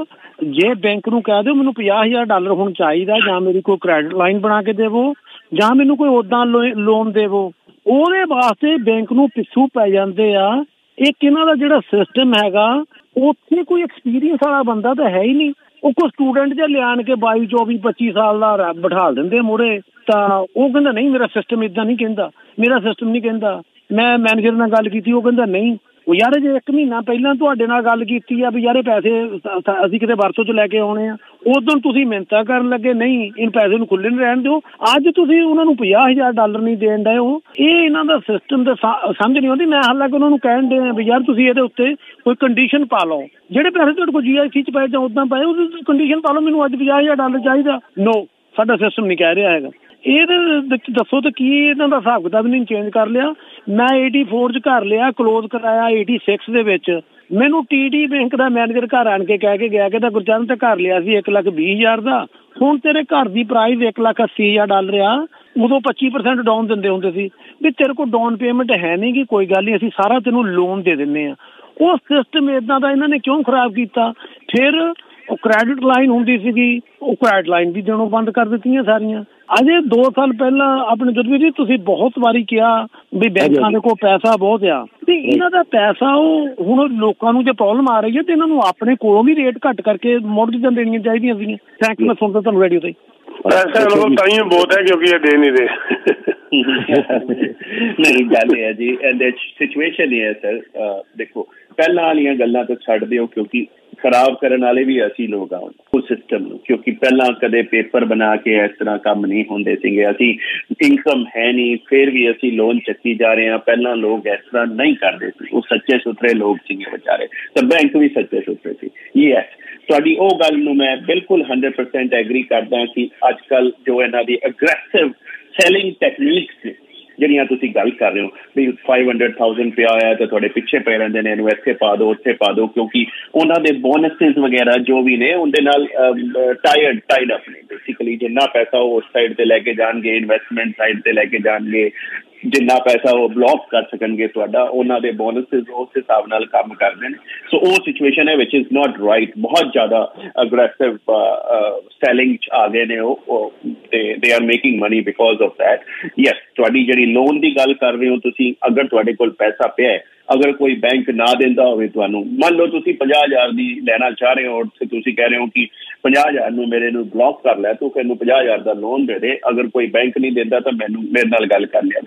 ਜੇ ਬੈਂਕ ਨੂੰ ਕਹਿ ਦਿਓ ਮੈਨੂੰ $50,000 ਹੁਣ ਚਾਹੀਦਾ, ਜਾਂ ਮੇਰੀ ਕੋਈ ਕ੍ਰੈਡਿਟ ਲਾਈਨ ਬਣਾ ਕੇ ਦੇਵੋ, ਜਾਂ ਮੈਨੂੰ ਕੋਈ ਉੱਦਾਂ ਲੋਨ ਦੇਵੋ, ਉਹਦੇ ਵਾਸਤੇ ਬੈਂਕ ਨੂੰ ਪਿੱਛੂ ਪੈ ਜਾਂਦੇ ਆ। ਇੱਕ ਇਹਨਾਂ ਦਾ ਜਿਹੜਾ ਸਿਸਟਮ ਹੈਗਾ, ਉੱਥੇ ਕੋਈ ਐਕਸਪੀਰੀਅੰਸ ਵਾਲਾ ਬੰਦਾ ਤਾਂ ਹੈ ਹੀ ਨਹੀਂ। ਉਹ ਕੋਈ ਸਟੂਡੈਂਟ ਜਿਹਾ ਲਿਆਣ ਕੇ 22, 24, 25 ਸਾਲ ਦਾ ਬਿਠਾ ਦਿੰਦੇ ਮੂਹਰੇ, ਤਾਂ ਉਹ ਕਹਿੰਦਾ ਨਹੀਂ ਮੇਰਾ ਸਿਸਟਮ ਇੱਦਾਂ ਨਹੀਂ ਕਹਿੰਦਾ, ਮੇਰਾ ਸਿਸਟਮ ਨਹੀਂ ਕਹਿੰਦਾ। ਮੈਂ ਮੈਨੇਜਰ ਨਾਲ ਗੱਲ ਕੀਤੀ, ਉਹ ਕਹਿੰਦਾ ਨਹੀਂ, ਉਹ ਯਾਰ ਜੇ 1 ਮਹੀਨਾ ਪਹਿਲਾਂ ਤੁਹਾਡੇ ਨਾਲ ਗੱਲ ਕੀਤੀ ਆ ਵੀ ਯਾਰ ਇਹ ਪੈਸੇ ਅਸੀਂ ਕਿਤੇ ਵਰਤੋਂ 'ਚ ਲੈ ਕੇ ਆਉਣੇ ਆ, ਉਦੋਂ ਤੁਸੀਂ ਮਿਹਨਤਾਂ ਕਰਨ ਲੱਗੇ ਨਹੀਂ ਇਹ ਪੈਸੇ ਨੂੰ ਖੁੱਲ੍ਹੇ ਨਹੀਂ ਰਹਿਣ ਦਿਓ। ਅੱਜ ਤੁਸੀਂ ਉਹਨਾਂ ਨੂੰ $50,000 ਨਹੀਂ ਦੇਣ ਡਏ ਹੋ। ਇਹ ਇਹਨਾਂ ਦਾ ਸਿਸਟਮ ਤਾਂ ਸਮਝ ਨਹੀਂ ਆਉਂਦੀ। ਮੈਂ ਹਾਲਾਂਕਿ ਉਹਨਾਂ ਨੂੰ ਕਹਿਣ ਦੇ ਵੀ ਯਾਰ ਤੁਸੀਂ ਇਹਦੇ ਉੱਤੇ ਕੋਈ ਕੰਡੀਸ਼ਨ ਪਾ ਲਓ, ਜਿਹੜੇ ਪੈਸੇ ਤੁਹਾਡੇ ਕੋਲ GIC 'ਚ ਪਏ ਜਾਂ ਉੱਦਾਂ ਪਏ ਉਹਦੀ ਕੰਡੀਸ਼ਨ ਪਾ ਲਓ, ਮੈਨੂੰ ਅੱਜ $50,000 ਚਾਹੀਦਾ। ਨੋ, ਸਾਡਾ ਸਿਸਟਮ ਨਹੀਂ ਕਹਿ ਰਿਹਾ ਹੈਗਾ। ਇਹਦੇ ਵਿੱਚ ਦੱਸੋ ਤਾਂ ਕੀ ਇਹਨਾਂ ਦਾ ਹਿਸਾਬ ਕਿਤਾਬ ਨਹੀਂ ਚੇਂਜ ਕਰ ਲਿਆ। ਮੈਂ 84 'ਚ ਘਰ ਲਿਆ, ਕਲੋਜ਼ ਕਰਾਇਆ 86 ਦੇ ਵਿੱਚ। ਮੈਨੂੰ TD ਬੈਂਕ ਦਾ ਮੈਨੇਜਰ ਘਰ ਆਣ ਕੇ ਕਹਿ ਕੇ ਗਿਆ ਕਿ ਤਾਂ ਗੁਰਚਰਨ ਤੇ ਘਰ ਲਿਆ ਸੀ $1,20,000 ਦਾ, ਹੁਣ ਤੇਰੇ ਘਰ ਦੀ ਪ੍ਰਾਈਸ $1,80,000 ਆ। ਉਦੋਂ 25% ਡਾਊਨ ਦਿੰਦੇ ਹੁੰਦੇ ਸੀ ਵੀ ਤੇਰੇ ਕੋਲ ਡਾਊਨ ਪੇਮੈਂਟ ਹੈ ਨਹੀਂ ਗੀ, ਕੋਈ ਗੱਲ ਨਹੀਂ ਅਸੀਂ ਸਾਰਾ ਤੈਨੂੰ ਲੋਨ ਦੇ ਦਿੰਦੇ ਹਾਂ। ਉਹ ਸਿਸਟਮ ਇੱਦਾਂ ਦਾ ਇਹਨਾਂ ਨੇ ਕਿਉਂ ਖਰਾਬ ਕੀਤਾ? ਫਿਰ ਉਹ ਕ੍ਰੈਡਿਟ ਲਾਈਨ ਹੁੰਦੀ ਸੀਗੀ, ਉਹ ਕ੍ਰੈਡਿਟ ਲਾਈਨ ਵੀ ਦੇਣੋਂ ਬੰਦ ਕਰ ਦਿੱਤੀਆਂ ਸਾਰੀਆਂ। ਅਜੇ 2 ਸਾਲ ਪਹਿਲਾਂ ਆਪਣੇ ਜਦਵੀਰ ਜੀ ਤੁਸੀਂ ਬਹੁਤ ਵਾਰੀ ਕਿਹਾ ਵੀ ਬੈਂਕਾਂ ਦੇ ਕੋਲ ਪੈਸਾ ਬਹੁਤ ਆ, ਤੇ ਇਹਨਾਂ ਦਾ ਪੈਸਾ ਉਹ ਹੁਣ ਲੋਕਾਂ ਨੂੰ ਜੇ ਪ੍ਰੋਬਲਮ ਆ ਰਹੀ ਹੈ ਤੇ ਇਹਨਾਂ ਨੂੰ ਆਪਣੇ ਕੋਲੋਂ ਵੀ ਰੇਟ ਘੱਟ ਕਰਕੇ ਮੋਰਗੇਜਾਂ ਦੇਣੀਆਂ ਚਾਹੀਦੀਆਂ ਸੀਗੀਆਂ। Thank you. ਮੈਂ ਸੁਣਦਾ ਤੁਹਾਨੂੰ ਰੇਡੀਓ ਤੇ। ਪੈਸਾ ਲੋਕ ਤਾਂ ਹੀ ਬਹੁਤ ਹੈ ਕਿਉਂਕਿ ਇਹ ਦੇ ਨਹੀਂ ਰਹੇ। ਨਹੀਂ, ਗੱਲ ਇਹ ਹੈ ਜੀ, ਸਿਚੁਏਸ਼ਨ ਇਹ ਹੈ ਸਰ, ਦੇਖੋ ਪਹਿਲਾਂ ਵਾਲੀਆਂ ਗੱਲਾਂ ਤਾਂ ਛੱਡ ਦਿਓ ਕਿਉਂਕਿ ਖਰਾਬ ਕਰਨ ਵਾਲੇ ਵੀ ਅਸੀਂ ਲੋਕ ਹਾਂ ਉਸ ਸਿਸਟਮ ਨੂੰ, ਕਿਉਂਕਿ ਪਹਿਲਾਂ ਕਦੇ ਪੇਪਰ ਬਣਾ ਕੇ ਇਸ ਤਰ੍ਹਾਂ ਕੰਮ ਨਹੀਂ ਹੁੰਦੇ ਸੀਗੇ। ਅਸੀਂ ਇਨਕਮ ਹੈ ਨਹੀਂ ਫਿਰ ਵੀ ਅਸੀਂ ਲੋਨ ਚੱਕੀ ਜਾ ਰਹੇ ਹਾਂ। ਪਹਿਲਾਂ ਲੋਕ ਇਸ ਤਰ੍ਹਾਂ ਨਹੀਂ ਕਰਦੇ ਸੀ, ਉਹ ਸੱਚੇ ਸੁਥਰੇ ਲੋਕ ਸੀਗੇ ਵਿਚਾਰੇ, ਤਾਂ ਬੈਂਕ ਵੀ ਸੱਚੇ ਸੁਥਰੇ ਸੀ। ਯੈਸ, ਤੁਹਾਡੀ ਉਹ ਗੱਲ ਨੂੰ ਮੈਂ ਬਿਲਕੁਲ 100% ਐਗਰੀ ਕਰਦਾ ਕਿ ਅੱਜ ਕੱਲ੍ਹ ਜੋ ਇਹਨਾਂ ਦੀ ਅਗਰੈਸਿਵ ਸੈਲਿੰਗ ਟੈਕਨੀਕਸ ਜਿਹੜੀਆਂ ਤੁਸੀਂ ਗੱਲ ਕਰ ਰਹੇ ਹੋ ਵੀ 500,000 ਪਿਆ ਹੋਇਆ ਤਾਂ ਤੁਹਾਡੇ ਪਿੱਛੇ ਪਏ ਰਹਿੰਦੇ ਨੇ, ਇਹਨੂੰ ਇੱਥੇ ਪਾ ਦਿਓ ਉੱਥੇ ਪਾ ਦਿਓ, ਕਿਉਂਕਿ ਉਹਨਾਂ ਦੇ ਬੋਨਸਿਸ ਵਗੈਰਾ ਜੋ ਵੀ ਨੇ ਉਹਦੇ ਨਾਲ ਟਾਈਡ ਅਪ ਨੇ। ਬੇਸਿਕਲੀ ਜਿੰਨਾ ਪੈਸਾ ਉਹ ਉਸ ਸਾਈਡ ਤੇ ਲੈ ਕੇ ਜਾਣਗੇ, ਇਨਵੈਸਟਮੈਂਟ ਸਾਈਡ ਤੇ ਲੈ ਕੇ ਜਾਣਗੇ, ਜਿੰਨਾ ਪੈਸਾ ਉਹ ਬਲੌਕ ਕਰ ਸਕਣਗੇ ਤੁਹਾਡਾ, ਉਹਨਾਂ ਦੇ ਬੋਨਸਿਸ ਉਸ ਹਿਸਾਬ ਨਾਲ ਕੰਮ ਕਰਦੇ ਨੇ। ਸੋ ਉਹ ਸਿਚੁਏਸ਼ਨ ਹੈ ਵਿਚ ਇਜ਼ ਨਾਟ ਰਾਈਟ। ਬਹੁਤ ਜ਼ਿਆਦਾ ਅਗਰੈਸਿਵ ਸੈਲਿੰਗ ਆ ਗਏ ਨੇ ਉਹ, they are making money because of that. Yes, ਤੁਹਾਡੀ ਜਿਹੜੀ ਲੋਨ ਦੀ ਗੱਲ ਕਰ ਰਹੇ ਹੋ ਤੁਸੀਂ, ਅਗਰ ਤੁਹਾਡੇ ਕੋਲ ਪੈਸਾ ਪਿਆ ਹੈ, ਅਗਰ ਕੋਈ ਬੈਂਕ ਨਾ ਦਿੰਦਾ ਹੋਵੇ ਤੁਹਾਨੂੰ, ਮੰਨ ਲਓ ਤੁਸੀਂ 50,000 ਦੀ ਲੈਣਾ ਚਾਹ ਰਹੇ ਹੋ ਤੇ ਤੁਸੀਂ ਕਹਿ ਰਹੇ ਹੋ ਕਿ 50,000 ਨੂੰ ਮੇਰੇ ਨੂੰ ਬਲੌਕ ਕਰ ਲੈ, ਤੂੰ ਮੈਨੂੰ 50,000 ਦਾ ਲੋਨ ਦੇ ਦੇ। ਅਗਰ ਕੋਈ ਬੈਂਕ ਨਹੀਂ ਦਿੰਦਾ ਤਾਂ ਮੇਰੇ ਨਾਲ ਗੱਲ ਕਰ ਲਿਆ,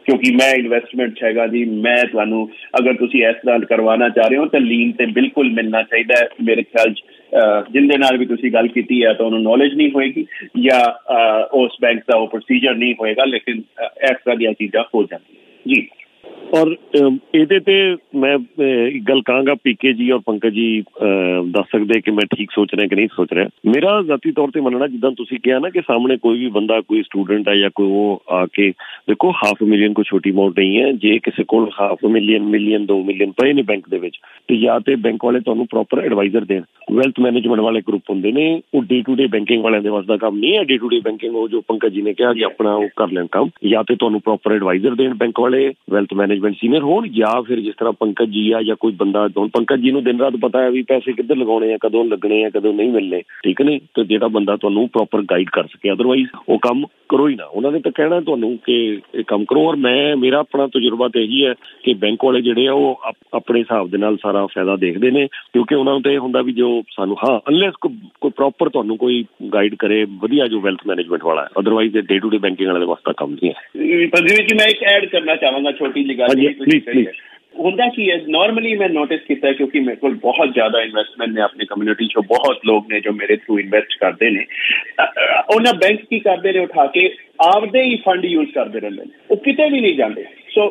ਕਿਉਂਕਿ ਮੈਂ ਇਨਵੈਸਟਮੈਂਟ ਹੈਗਾ ਜੀ, ਮੈਂ ਤੁਹਾਨੂੰ ਅਗਰ ਤੁਸੀਂ ਇਸ ਤਰ੍ਹਾਂ ਕਰਵਾਉਣਾ ਚਾਹ ਰਹੇ ਹੋ ਤਾਂ ਲੀਨ ਤੇ ਬਿਲਕੁਲ ਮਿਲਣਾ ਚਾਹੀਦਾ ਹੈ। ਮੇਰੇ ਖਿਆਲ 'ਚ ਜਿੰਦੇ ਨਾਲ ਵੀ ਤੁਸੀਂ ਗੱਲ ਕੀਤੀ ਹੈ ਤਾਂ ਉਹਨੂੰ ਨੌਲੇਜ ਨਹੀਂ ਹੋਏਗੀ ਜਾਂ ਉਸ ਬੈਂਕ ਦਾ ਉਹ ਪ੍ਰੋਸੀਜਰ ਨਹੀਂ ਹੋਏਗਾ, ਲੇਕਿਨ ਇਸ ਤਰ੍ਹਾਂ ਦੀਆਂ ਚੀਜ਼ਾਂ ਹੋ ਜਾਂਦੀਆਂ ਜੀ। ਔਰ ਇਹਦੇ ਤੇ ਮੈਂ ਇੱਕ ਗੱਲ ਕਹਾਂਗਾ, ਪੀਕੇ ਜੀ ਔਰ ਪੰਕਜ ਜੀ ਦੱਸ ਸਕਦੇ ਕਿ ਮੈਂ ਠੀਕ ਸੋਚ ਰਿਹਾ ਕਿ ਨਹੀਂ ਸੋਚ ਰਿਹਾ। ਮੇਰਾ ਜ਼ਾਤੀ ਤੌਰ ਤੇ ਮੰਨਣਾ, ਜਿੱਦਾਂ ਤੁਸੀਂ ਕਿਹਾ ਨਾ ਕਿ ਸਾਹਮਣੇ ਕੋਈ ਵੀ ਬੰਦਾ, ਕੋਈ ਸਟੂਡੈਂਟ ਹੈ ਜਾਂ ਕੋਈ ਉਹ ਆ ਕੇ ਦੇਖੋ, $500,000 ਕੋਈ ਛੋਟੀ ਅਮਾਊਂਟ ਨਹੀਂ ਹੈ। ਜੇ ਕਿਸੇ ਕੋਲ $500,000, ਮਿਲੀਅਨ, 2 ਮਿਲੀਅਨ ਪਏ ਨੇ ਬੈਂਕ ਦੇ ਵਿੱਚ, ਤੇ ਜਾਂ ਤੇ ਬੈਂਕ ਵਾਲੇ ਤੁਹਾਨੂੰ ਪ੍ਰੋਪਰ ਐਡਵਾਈਜ਼ਰ ਦੇਣ। ਵੈਲਥ ਮੈਨੇਜਮੈਂਟ ਵਾਲੇ ਗਰੁੱਪ ਹੁੰਦੇ ਨੇ, ਉਹ ਡੇ ਟੂ ਡੇ ਬੈਂਕਿੰਗ ਵਾਲਿਆਂ ਦੇ ਵੱਸ ਦਾ ਕੰਮ ਨਹੀਂ ਹੈ। ਡੇ ਟੂ ਡੇ ਬੈਂਕਿੰਗ ਉਹ ਜੋ ਪੰਕਜ ਜੀ ਨੇ ਕਿਹਾ ਕਿ ਆਪਣਾ ਉਹ ਕਰ ਲੈਣ ਕੰਮ, ਜਾਂ ਤੇ ਤੁਹਾਨੂੰ ਪ੍ਰੋਪਰ ਐਡਵਾਈਜ਼ਰ ਦੇਣ ਬੈਂਕ ਵਾਲੇ, ਵੈਲਥ ਮੈਨੇਜਮੈਂਟ ਸੀਨੀਅਰ ਹੋਣ, ਜਾਂ ਫਿਰ ਜਿਸ ਤਰ੍ਹਾਂ ਪੰਕਜ ਜੀ ਆ ਜਾਂ ਕੋਈ ਬੰਦਾ। ਹੁਣ ਪੰਕਜ ਜੀ ਨੂੰ ਦਿਨ ਰਾਤ ਪਤਾ ਹੈ ਵੀ ਪੈਸੇ ਕਿੱਧਰ ਲਗਾਉਣੇ ਆ, ਕਦੋਂ ਲੱਗਣੇ ਆ, ਕਦੋਂ ਨਹੀਂ ਮਿਲਣੇ, ਠੀਕ ਨੇ, ਤੇ ਜਿਹੜਾ ਬੰਦਾ ਤੁਹਾਨੂੰ ਪ੍ਰੋਪਰ ਗਾਈਡ ਕਰ ਸਕੇ। ਅਦਰਵਾਈਜ਼ ਉਹ ਕੰਮ ਕਰੋ ਹੀ ਨਾ। ਉਹਨਾਂ ਨੇ ਤਾਂ ਕਹਿਣਾ ਤੁਹਾਨੂੰ ਕਿ ਇਹ ਕੰਮ ਕਰੋ। ਔਰ ਮੇਰਾ ਆਪਣਾ ਤਜਰਬਾ ਤਾਂ ਇਹੀ ਹੈ ਕਿ ਬੈਂਕ ਵਾਲੇ ਜਿਹੜੇ ਆ ਉਹ ਆਪਣੇ ਹਿਸਾਬ ਦੇ ਨਾਲ ਸਾਰਾ ਫਾਇਦਾ ਦੇਖਦੇ ਨੇ, ਕਿਉਂਕਿ ਉਹਨਾਂ ਨੂੰ ਤਾਂ ਇਹ ਹੁੰਦਾ ਵੀ ਜੋ ਸਾਨੂੰ, ਹਾਂ ਅਨਲੈਸ ਕੋਈ ਪ੍ਰੋਪਰ ਤੁਹਾਨੂੰ ਕੋਈ ਗਾਈਡ ਕਰੇ ਵਧੀਆ, ਜੋ ਵੈਲਥ ਮੈਨੇਜਮੈਂਟ ਵਾਲਾ ਹੈ। Otherwise day to day banking ਵਾਲੇ ਦੇ ਵਾਸਤੇ ਕੰਮ ਨਹੀਂ ਹੈ। ਮੈਂ ਇੱਕ ਐਡ ਕਰਨਾ ਚਾਹਾਂਗਾ ਛੋਟੀ ਜਿਹੀ ਗੱਲ। ਹੁੰਦਾ ਕੀ ਹੈ, ਨਾਰਮਲੀ ਮੈਂ ਨੋਟਿਸ ਕੀਤਾ, ਕਿਉਂਕਿ ਮੇਰੇ ਕੋਲ ਬਹੁਤ ਜ਼ਿਆਦਾ ਇਨਵੈਸਟਮੈਂਟ ਨੇ ਆਪਣੀ ਕਮਿਊਨਿਟੀ 'ਚੋਂ, ਬਹੁਤ ਲੋਕ ਨੇ ਜੋ ਮੇਰੇ ਥਰੂ ਇਨਵੈਸਟ ਕਰਦੇ ਨੇ। ਉਹਨਾਂ ਬੈਂਕ ਕੀ ਕਰਦੇ ਨੇ, ਉਠਾ ਕੇ ਆਪਦੇ ਹੀ ਫੰਡ ਯੂਜ਼ ਕਰਦੇ ਰਹਿੰਦੇ ਨੇ, ਉਹ ਕਿਤੇ ਵੀ ਨਹੀਂ ਜਾਂਦੇ। ਸੋ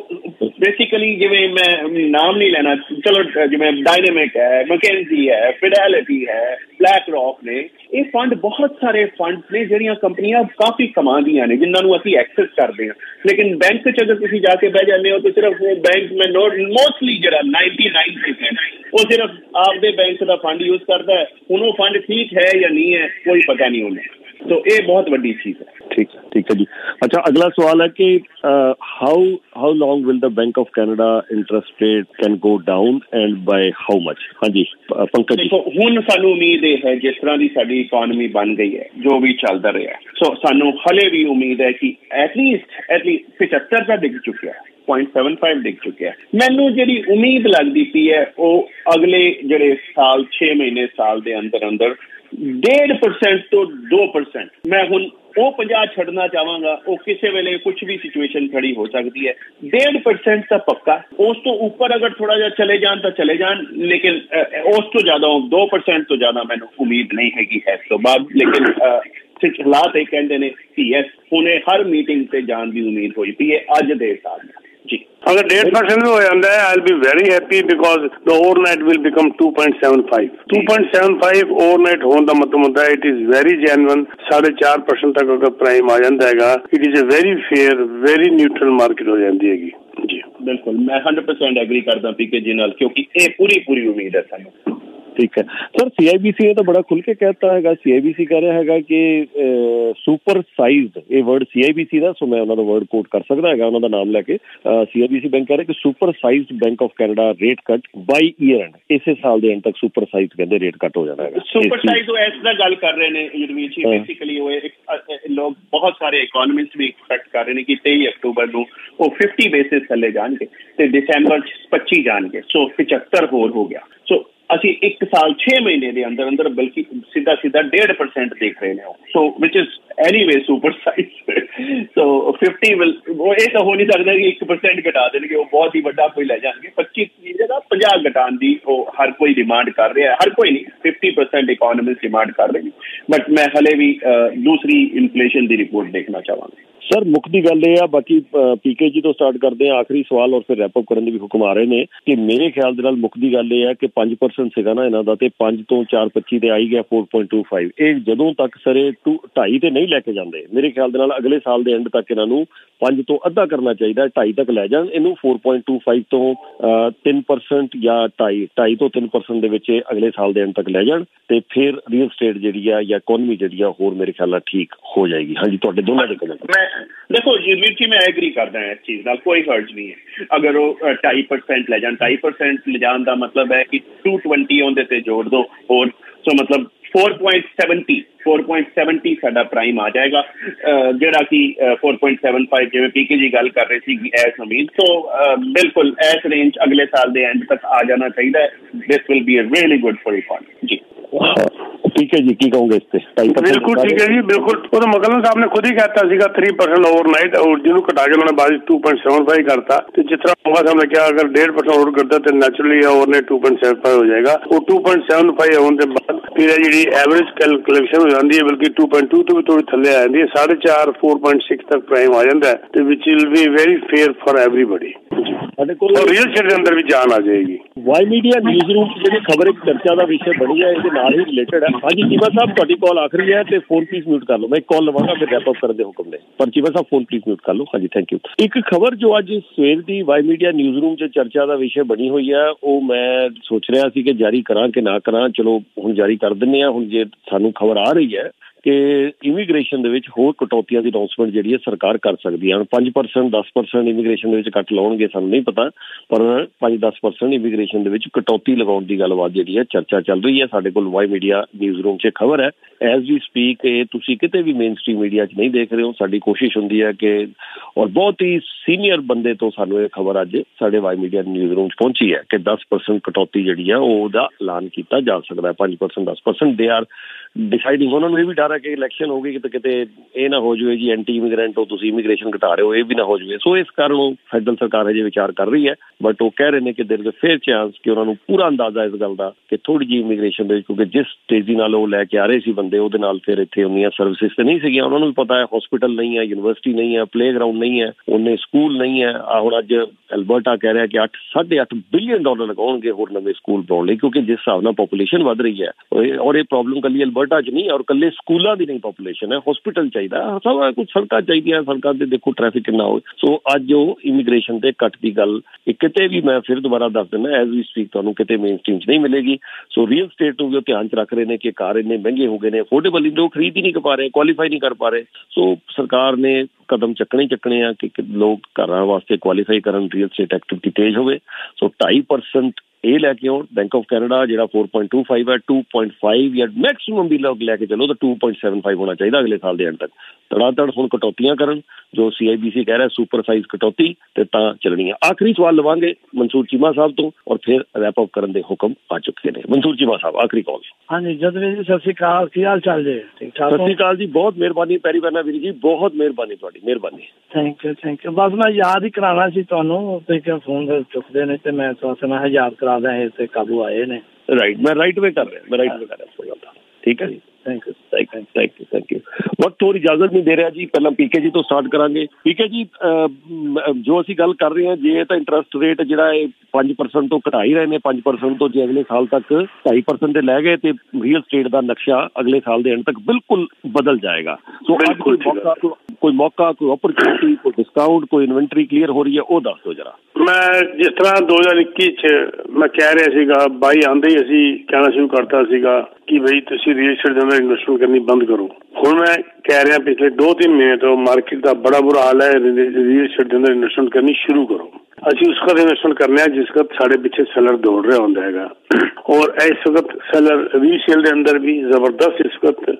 ਬੇਸਿਕਲੀ ਜਿਵੇਂ ਮੈਂ ਨਾਮ ਨਹੀਂ ਲੈਣਾ, ਚਲੋ ਜਿਵੇਂ ਡਾਇਨਾਮਿਕ ਹੈ, ਮੈਕੈਂਜੀ ਹੈ, ਫਿਡੈਲਿਟੀ ਹੈ, ਬਲੈਕ ਰੌਕ ਨੇ, ਇਹ ਫੰਡ ਬਹੁਤ ਸਾਰੇ ਫੰਡ ਨੇ ਜਿਹੜੀਆਂ ਕੰਪਨੀਆਂ ਕਾਫੀ ਕਮਾਉਂਦੀਆਂ ਨੇ, ਜਿਨ੍ਹਾਂ ਨੂੰ ਅਸੀਂ ਐਕਸੈਸ ਕਰਦੇ ਹਾਂ। ਲੇਕਿਨ ਬੈਂਕ 'ਚ ਅਗਰ ਤੁਸੀਂ ਜਾ ਕੇ ਬਹਿ ਜਾਂਦੇ ਹੋ ਤਾਂ ਸਿਰਫ ਉਹ ਬੈਂਕ ਮੈਂ ਮੋਸਟਲੀ ਜਿਹੜਾ 99% ਉਹ ਸਿਰਫ ਆਪਦੇ ਬੈਂਕ ਦਾ ਫੰਡ ਯੂਜ਼ ਕਰਦਾ ਹੈ। ਹੁਣ ਉਹ ਫੰਡ ਠੀਕ ਹੈ ਜਾਂ ਨਹੀਂ ਹੈ ਕੋਈ ਪਤਾ ਨਹੀਂ ਉਹਨੂੰ। तो ये बहुत बड़ी चीज है। ठीक है जी। अच्छा, अगला सवाल है कि how long will the bank of Canada interest rate can go down and by how much? हाँ जी पंकज जी। देखो हुण सानू उम्मीद है जिस तरह की साडी इकोनॉमी बन गई है, जो भी चलता रहा है, सो सानू हले भी उम्मीद है कि एटलीस्ट 75 का डिग चुका है, 0.75 डिग चुके हैं। मैनू जी उम्मीद लगती पी है वो अगले जड़े साल 6 महीने साल के अंदर अंदर 1.5% ਤੋਂ 2%। ਮੈਂ ਹੁਣ ਉਹ 50 ਛੱਡਣਾ ਚਾਹਾਂਗਾ, ਉਹ ਕਿਸੇ ਵੇਲੇ ਕੁਝ ਵੀ ਸਿਚੁਏਸ਼ਨ ਖੜੀ ਹੋ ਸਕਦੀ ਹੈ। 1.5% ਤਾਂ ਪੱਕਾ, ਉਸ ਤੋਂ ਉੱਪਰ ਅਗਰ ਥੋੜਾ ਜਿਹਾ ਚਲੇ ਜਾਣ ਤਾਂ ਚਲੇ ਜਾਣ, ਲੇਕਿਨ ਉਸ ਤੋਂ ਜ਼ਿਆਦਾ 2% ਤੋਂ ਜ਼ਿਆਦਾ ਮੈਨੂੰ ਉਮੀਦ ਨਹੀਂ ਹੈਗੀ ਇਸ ਤੋਂ ਬਾਅਦ। ਲੇਕਿਨ ਹਾਲਾਤ ਇਹ ਕਹਿੰਦੇ ਨੇ ਕਿ ਯੈਸ, ਹੁਣੇ ਹਰ ਮੀਟਿੰਗ ਤੇ ਜਾਣ ਦੀ ਉਮੀਦ ਹੋਈ ਪਈ ਹੈ ਅੱਜ ਦੇ ਹਿਸਾਬ ਨਾਲ ਜੀ। अगर 1.5% भी हो जाता है, I'll be very happy because the overnight will become 2.75. 2.75 overnight होने का मतलब होता है it is very genuine। 4.5% तक अगर प्राइम आ जाता है, it is a very fair, very neutral market हो जाती है जी। बिल्कुल, मैं 100% एग्री करता पीके जी नाल, क्योंकि ये पूरी उम्मीद है सानू। ठीक है सर, CIBC ने तो बड़ा खुल के कहता है, CIBC कह रहा है कि सुपर साइज, ये वर्ड CIBC का, सो मैं उन्होंने वर्ड कोट कर सकता है उन्होंने नाम लैके। CIBC बैंक कह रहे कि super size bank of Canada rate cut by year and, इसे साल के एंड तक सुपर साइज कहते रेट कट हो जाना है। सुपर साइज वो ऐसा गल कर रहे हैं युद्धवीर जी, बेसिकली लोग बहुत सारे इकोनॉमिस्ट भी एक्सपेक्ट कर रहे हैं कि 23 अक्टूबर को वो 50 बेसिस थले जाएंगे तो दिसंबर 25 जाएंगे, सो 75 होर हो गया। सो ਅਸੀਂ 1 ਸਾਲ 6 ਮਹੀਨੇ ਦੇ ਅੰਦਰ ਬਲਕਿ ਸਿੱਧਾ 1.5% ਦੇਖ ਰਹੇ ਨੇ, so which is anyway super size. So 50 will, ਉਹ ਇਹ ਤਾਂ ਹੋ ਨਹੀਂ ਸਕਦਾ ਕਿ 1% ਘਟਾ ਦੇਣਗੇ, ਉਹ ਬਹੁਤ ਹੀ ਵੱਡਾ ਕੋਈ ਲੈ ਜਾਣਗੇ। 25 ਦੀ ਜਗ੍ਹਾ 50 ਘਟਾਉਣ ਦੀ ਉਹ ਹਰ ਕੋਈ ਡਿਮਾਂਡ ਕਰ ਰਿਹਾ, ਹਰ ਕੋਈ ਨਹੀਂ, 50% ਇਕੋਨੋਮਿਸਟ ਡਿਮਾਂਡ ਕਰ ਰਹੇ ਨੇ। ਬਟ ਮੈਂ ਹਲੇ ਵੀ ਦੂਸਰੀ ਇਨਫਲੇਸ਼ਨ ਦੀ ਰਿਪੋर्ट ਦੇਖਣਾ ਚਾਹਾਂਗਾ। सर मुख की गल ये, बाकी PK जी तो स्टार्ट करते हैं, आखिरी सवाल और फिर रैपअप करने के भी हुक्म आ रहे हैं कि मेरे ख्याल के मुख की गल ये है कि 5% सीगा ना इन्हों का, तो 5 तो 4.25 ते आई गया 4.25। ये जदों तक सर 2.5 ते नहीं लैके जाते, मेरे ख्याल के अगले साल के एंड तक इन्हों 5 तो अद्धा करना चाहिए, 2.5 तक लै जान इनू। 4.25 तो 3% या 2.5 तो 3% ਦੇ ਵਿੱਚ अगले साल के एंड तक लै जान, तो फिर रीयल स्टेट जी या इकोनॉमी जी होर मेरे ख्याल ठीक हो जाएगी। हाँ जी, तुहाडे दोनों दे कमेंट। देखो जीवीर जी, मैं एग्री करता है इस चीज का, कोई हर्ज नहीं है अगर वो 2.5% ले जान। 2.5% ले जान का मतलब है कि 220 उनके ते जोड़ दो और, सो मतलब 4.70 साडा प्राइम आ जाएगा, जेड़ा कि 4.75 जिवें PK जी गल कर रहे थे कि ऐस उम्मीद, तो बिल्कुल ऐस रेंज अगले साल के एंड तक आ जाना चाहिए। This will be a really good for economy जी। ठीक है जी, की कहूंगे इस पे? बिल्कुल ठीक है जी, बिल्कुल। वो तो मकलन साहब ने खुद ही कहता सीगा 3% ओवरनाइट, और जिन्होंने घटा के उन्होंने बाद 2.75 करता, तो जितना होगा हमने क्या अगर 1.5% और करता तो नेचुरली ओवरनाइट 2.75 हो जाएगा। वो 2.75 होने के बाद फिर जी एवरेज कैलकुलेशन हो जाती है, बल्कि 2.2 तो भी थोड़ी थले आ जाती है, 4.5 4.6 तक प्राइम आ जाता है, तो which will be very fair for everybody. Real estate के अंदर भी जान आ जाएगी। वाई मीडिया न्यूज़ रूम जी खबर एक चर्चा का विषय बनी है, ये नाल ही रिलेटेड है। हाँ जी चीमा साहब, तुहाडी कॉल आखिरी है, तो फोन प्लीज म्यूट कर लो, मैं एक कॉल लवांगा फिर रैप अप करने दे हुक्म ने, पर चीमा साहब फोन प्लीज म्यूट कर लो। हाँ जी, थैंक यू। एक खबर जो अज सवेर की वाई मीडिया न्यूज़ रूम च चर्चा का विषय बनी हुई है, वो मैं सोच रहा सी कि जारी करा कि ना करा, चलो हुण जारी कर दिंदे आ। हुण जे सानू खबर आ रही है कि इमीग्रेशन दे विच होर कटौतियां दी अनाउंसमेंट जिहड़ी है सरकार कर सकदी है। 5% 10% इमीग्रेशन दे विच कट लाउणगे सानू नहीं पता, पर 5-10% इमीग्रेशन दे विच कटौती लगाउण दी गलबात जिहड़ी है चर्चा चल रही है। साडे कोल वाई मीडिया न्यूज़ रूम च खबर है, एज वी स्पीक ये तुसीं किते भी मेन स्ट्रीम मीडिया च नहीं देख रहे हो। साडी कोशिश हुंदी है कि, और बहुत ही सीनियर बंदे तो सानू ये खबर अज साडे वाई मीडिया न्यूज़ रूम च पहुंची है कि 10% कटौती जिहड़ी है ओहदा ऐलान किया जा सकदा है। 5% 10% दे आर डिसाइडिंग। उन्होंने ये भी डर है कि इलैक्शन होगी तो किते ये ना हो जाए जी एंटी इमीग्रेंट हो, तुसीं इमीग्रेशन घटा रहे हो, ये भी ना हो जाए। सो इस कारण फैडरल सरकार अजे विचार कर रही है, बट वो कह रहे हैं कि there is a fair chance कि उन्होंने पूरा अंदाजा इस गल का कि थोड़ी जी इमीग्रेशन दे, क्योंकि जिस तेजी नाल वो लैके आ रहे सी बंदे, उहदे नाल फिर इत्थे उन्नियां सर्विसिज तो नहीं सीगियां। उन्होंने भी पता है हॉस्पिटल नहीं है, यूनिवर्सिटी नहीं है, प्ले ग्राउंड नहीं है, उन्हें स्कूल नहीं है। हुण अज एल्बर्टा कह रहा है कि $8.5 बिलियन लगाउणगे होर नवे स्कूल बनाउण लई, क्योंकि जिस हिसाब नाल पॉपूलेशन वध रही है, और ये प्रॉब्लम कल्ली एल्बर्टा च नहीं और कल्ले स्कूलों की नहीं पॉपूलेशन है, हॉस्पिटल चाहिए, सब कुछ सड़कां चाहिए, सड़कां ते देखो ट्रैफिक कितना हो। सो अज वो इमीग्रेशन ते कट की गल किते भी, मैं फिर दोबारा दस दिना एज वी स्पीक तुहानूं किते मेन स्ट्रीम च नहीं मिलेगी। सो रियल स्टेट नूं भी ध्यान च रख रहे हैं कि कार इन्ने महंगे हो गए हैं, अफोर्डेबल इन्ने खरीद ही नहीं कर पा रहे, क्वालीफाई नहीं कर पा रहे। सो सरकार ने कदम चकने आ कि लोग घरां वास्ते क्वालीफाई करन, रियल स्टेट एक्टिविटी तेज होवे। सो 2.5% ਇਹ ਲੈ ਕੇ ਆਉਣ। ਬੈਂਕ ਆਫ ਕੈਨੇਡਾ ਜਿਹੜਾ 4.25 ਹੈ 2.5 ਜਾਂ ਮੈਕਸਿਮਮ ਵੀ ਲੋਕ ਲੈ ਕੇ ਚੱਲੋ ਤਾਂ 2.75 ਹੋਣਾ ਚਾਹੀਦਾ ਅਗਲੇ ਸਾਲ ਦੇ ਐਂਡ ਤੱਕ। ਤੜਾਤੜ ਹੁਣ ਕਟੌਤੀਆਂ ਕਰਨ, ਜੋ CIBC ਕਹਿ ਰਿਹਾ ਸੁਪਰ ਸਾਈਜ਼ ਕਟੌਤੀ, ਤੇ ਤਾਂ ਚੱਲਣੀ ਹੈ। ਆਖਰੀ ਸਵਾਲ ਲਵਾਂਗੇ ਮਨਸੂਰ ਚੀਮਾ ਸਾਹਿਬ ਤੋਂ ਔਰ ਫਿਰ ਰੈਪ ਅਪ ਕਰਨ ਦੇ ਹੁਕਮ ਆ ਚੁੱਕੇ ਨੇ। ਮਨਸੂਰ ਚੀਮਾ ਸਾਹਿਬ ਆਖਰੀ ਕਾਲ। ਹਾਂਜੀ ਜਦਵੀਰ ਜੀ, ਸਤਿ ਸ਼੍ਰੀ ਅਕਾਲ, ਕੀ ਹਾਲ ਚਾਲ ਜੀ? ਠੀਕ ਠਾਕ? ਸਤਿ ਸ਼੍ਰੀ ਅਕਾਲ ਜੀ, ਬਹੁਤ ਮਿਹਰਬਾਨੀ ਪੈਰੀ ਪੈਣਾ ਵੀਰ ਜੀ, ਬਹੁਤ ਮਿਹਰਬਾਨੀ ਤੁਹਾਡੀ, ਮਿਹਰਬਾਨੀ। Thank you. ਬਸ ਮੈਂ ਯਾਦ ਹੀ ਕਰਾਉਣਾ ਸੀ ਤੁਹਾਨੂੰ, ਤੁਸੀਂ ਫੋਨ ਚੁੱਕਦੇ ਨੇ ਤੇ ਮੈਂ ਮੈਂ ਯਾਦ ਕਰਾ ਦਿਆਂ ਇਹ ਤੇ ਕਾਬੂ ਆਏ ਨੇ। ਰਾਈਟ, ਮੈਂ ਰਾਈਟ ਵੇ ਕਰ ਰਿਹਾ, ਠੀਕ ਹੈ ਜੀ। Thank you. ਵਕਤ ਥੋੜੀ ਇਜਾਜ਼ਤ ਨਹੀਂ ਦੇ ਰਿਹਾ ਜੀ, ਪਹਿਲਾਂ PK ਜੀ ਤੋਂ ਸਟਾਰਟ ਕਰਾਂਗੇ। PK ਜੀ, ਜੋ ਅਸੀਂ ਗੱਲ ਕਰ ਰਹੇ ਹਾਂ, ਜੇ ਤਾਂ ਇੰਟਰਸਟ ਰੇਟ ਜਿਹੜਾ ਇਹ 5% ਤੋਂ ਘਟਾ ਹੀ ਰਹੇ ਨੇ, 5% ਤੋਂ ਜੇ ਅਗਲੇ ਸਾਲ ਤੱਕ 2.5% ਤੇ ਲੈ ਗਏ ਤੇ ਰੀਅਲ ਸਟੇਟ ਦਾ ਨਕਸ਼ਾ ਅਗਲੇ ਸਾਲ ਦੇ ਐਂਡ ਤੱਕ ਬਿਲਕੁਲ ਬਦਲ ਜਾਏਗਾ। ਸੋ ਅੱਜ ਕੋਈ ਮੌਕਾ, ਕੋਈ ਓਪਰਚੁਨਿਟੀ, ਕੋਈ ਡਿਸਕਾਊਂਟ, ਕੋਈ ਇਨਵੈਂਟਰੀ ਕਲੀਅਰ ਹੋ ਰਹੀ ਹੈ, ਉਹ ਦੱਸ ਦਿਓ ਜਰਾ। ਮੈਂ ਜਿਸ ਤਰ੍ਹਾਂ 2021 ਚ ਮੈਂ ਕਹਿ ਰਿਹਾ ਸੀਗਾ, ਬਾਈ ਆਂਦੇ ਹੀ ਅਸੀਂ ਕਹਿਣਾ ਸ਼ੁਰੂ ਕਰਤਾ ਸੀਗਾ ਕਿ ਬਈ ਤੁਸੀਂ ਰੀਅਲ ਸਟੇਟ ਦੇ ਅੰਦਰ ਇਨਵੈਸਟਮੈਂਟ ਕਰਨੀ ਬੰਦ ਕਰੋ। ਹੁਣ ਮੈਂ ਕਹਿ ਰਿਹਾ ਪਿਛਲੇ 2-3 ਮਹੀਨੇ ਤੋਂ ਮਾਰਕੀਟ ਦਾ ਬੜਾ ਬੁਰਾ ਹਾਲ ਹੈ, ਰੀਅਲ ਸਟੇਟ ਦੇ ਅੰਦਰ ਇਨਵੈਸਟਮੈਂਟ ਕਰਨੀ ਸ਼ੁਰੂ ਕਰੋ। ਅਸੀਂ ਉਸ ਵਕਤ ਇਨਵੈਸਟਮੈਂਟ ਕਰਨੇ ਆ ਜਿਸ ਵਕਤ ਸਾਡੇ ਪਿੱਛੇ ਸੈਲਰ ਦੌੜ ਰਿਹਾ ਹੁੰਦਾ ਹੈਗਾ, ਔਰ ਇਸ ਵਕਤ ਸੈਲਰ ਰੀਸੇਲ ਦੇ ਅੰਦਰ ਵੀ ਜ਼ਬਰदस्त इस वक्त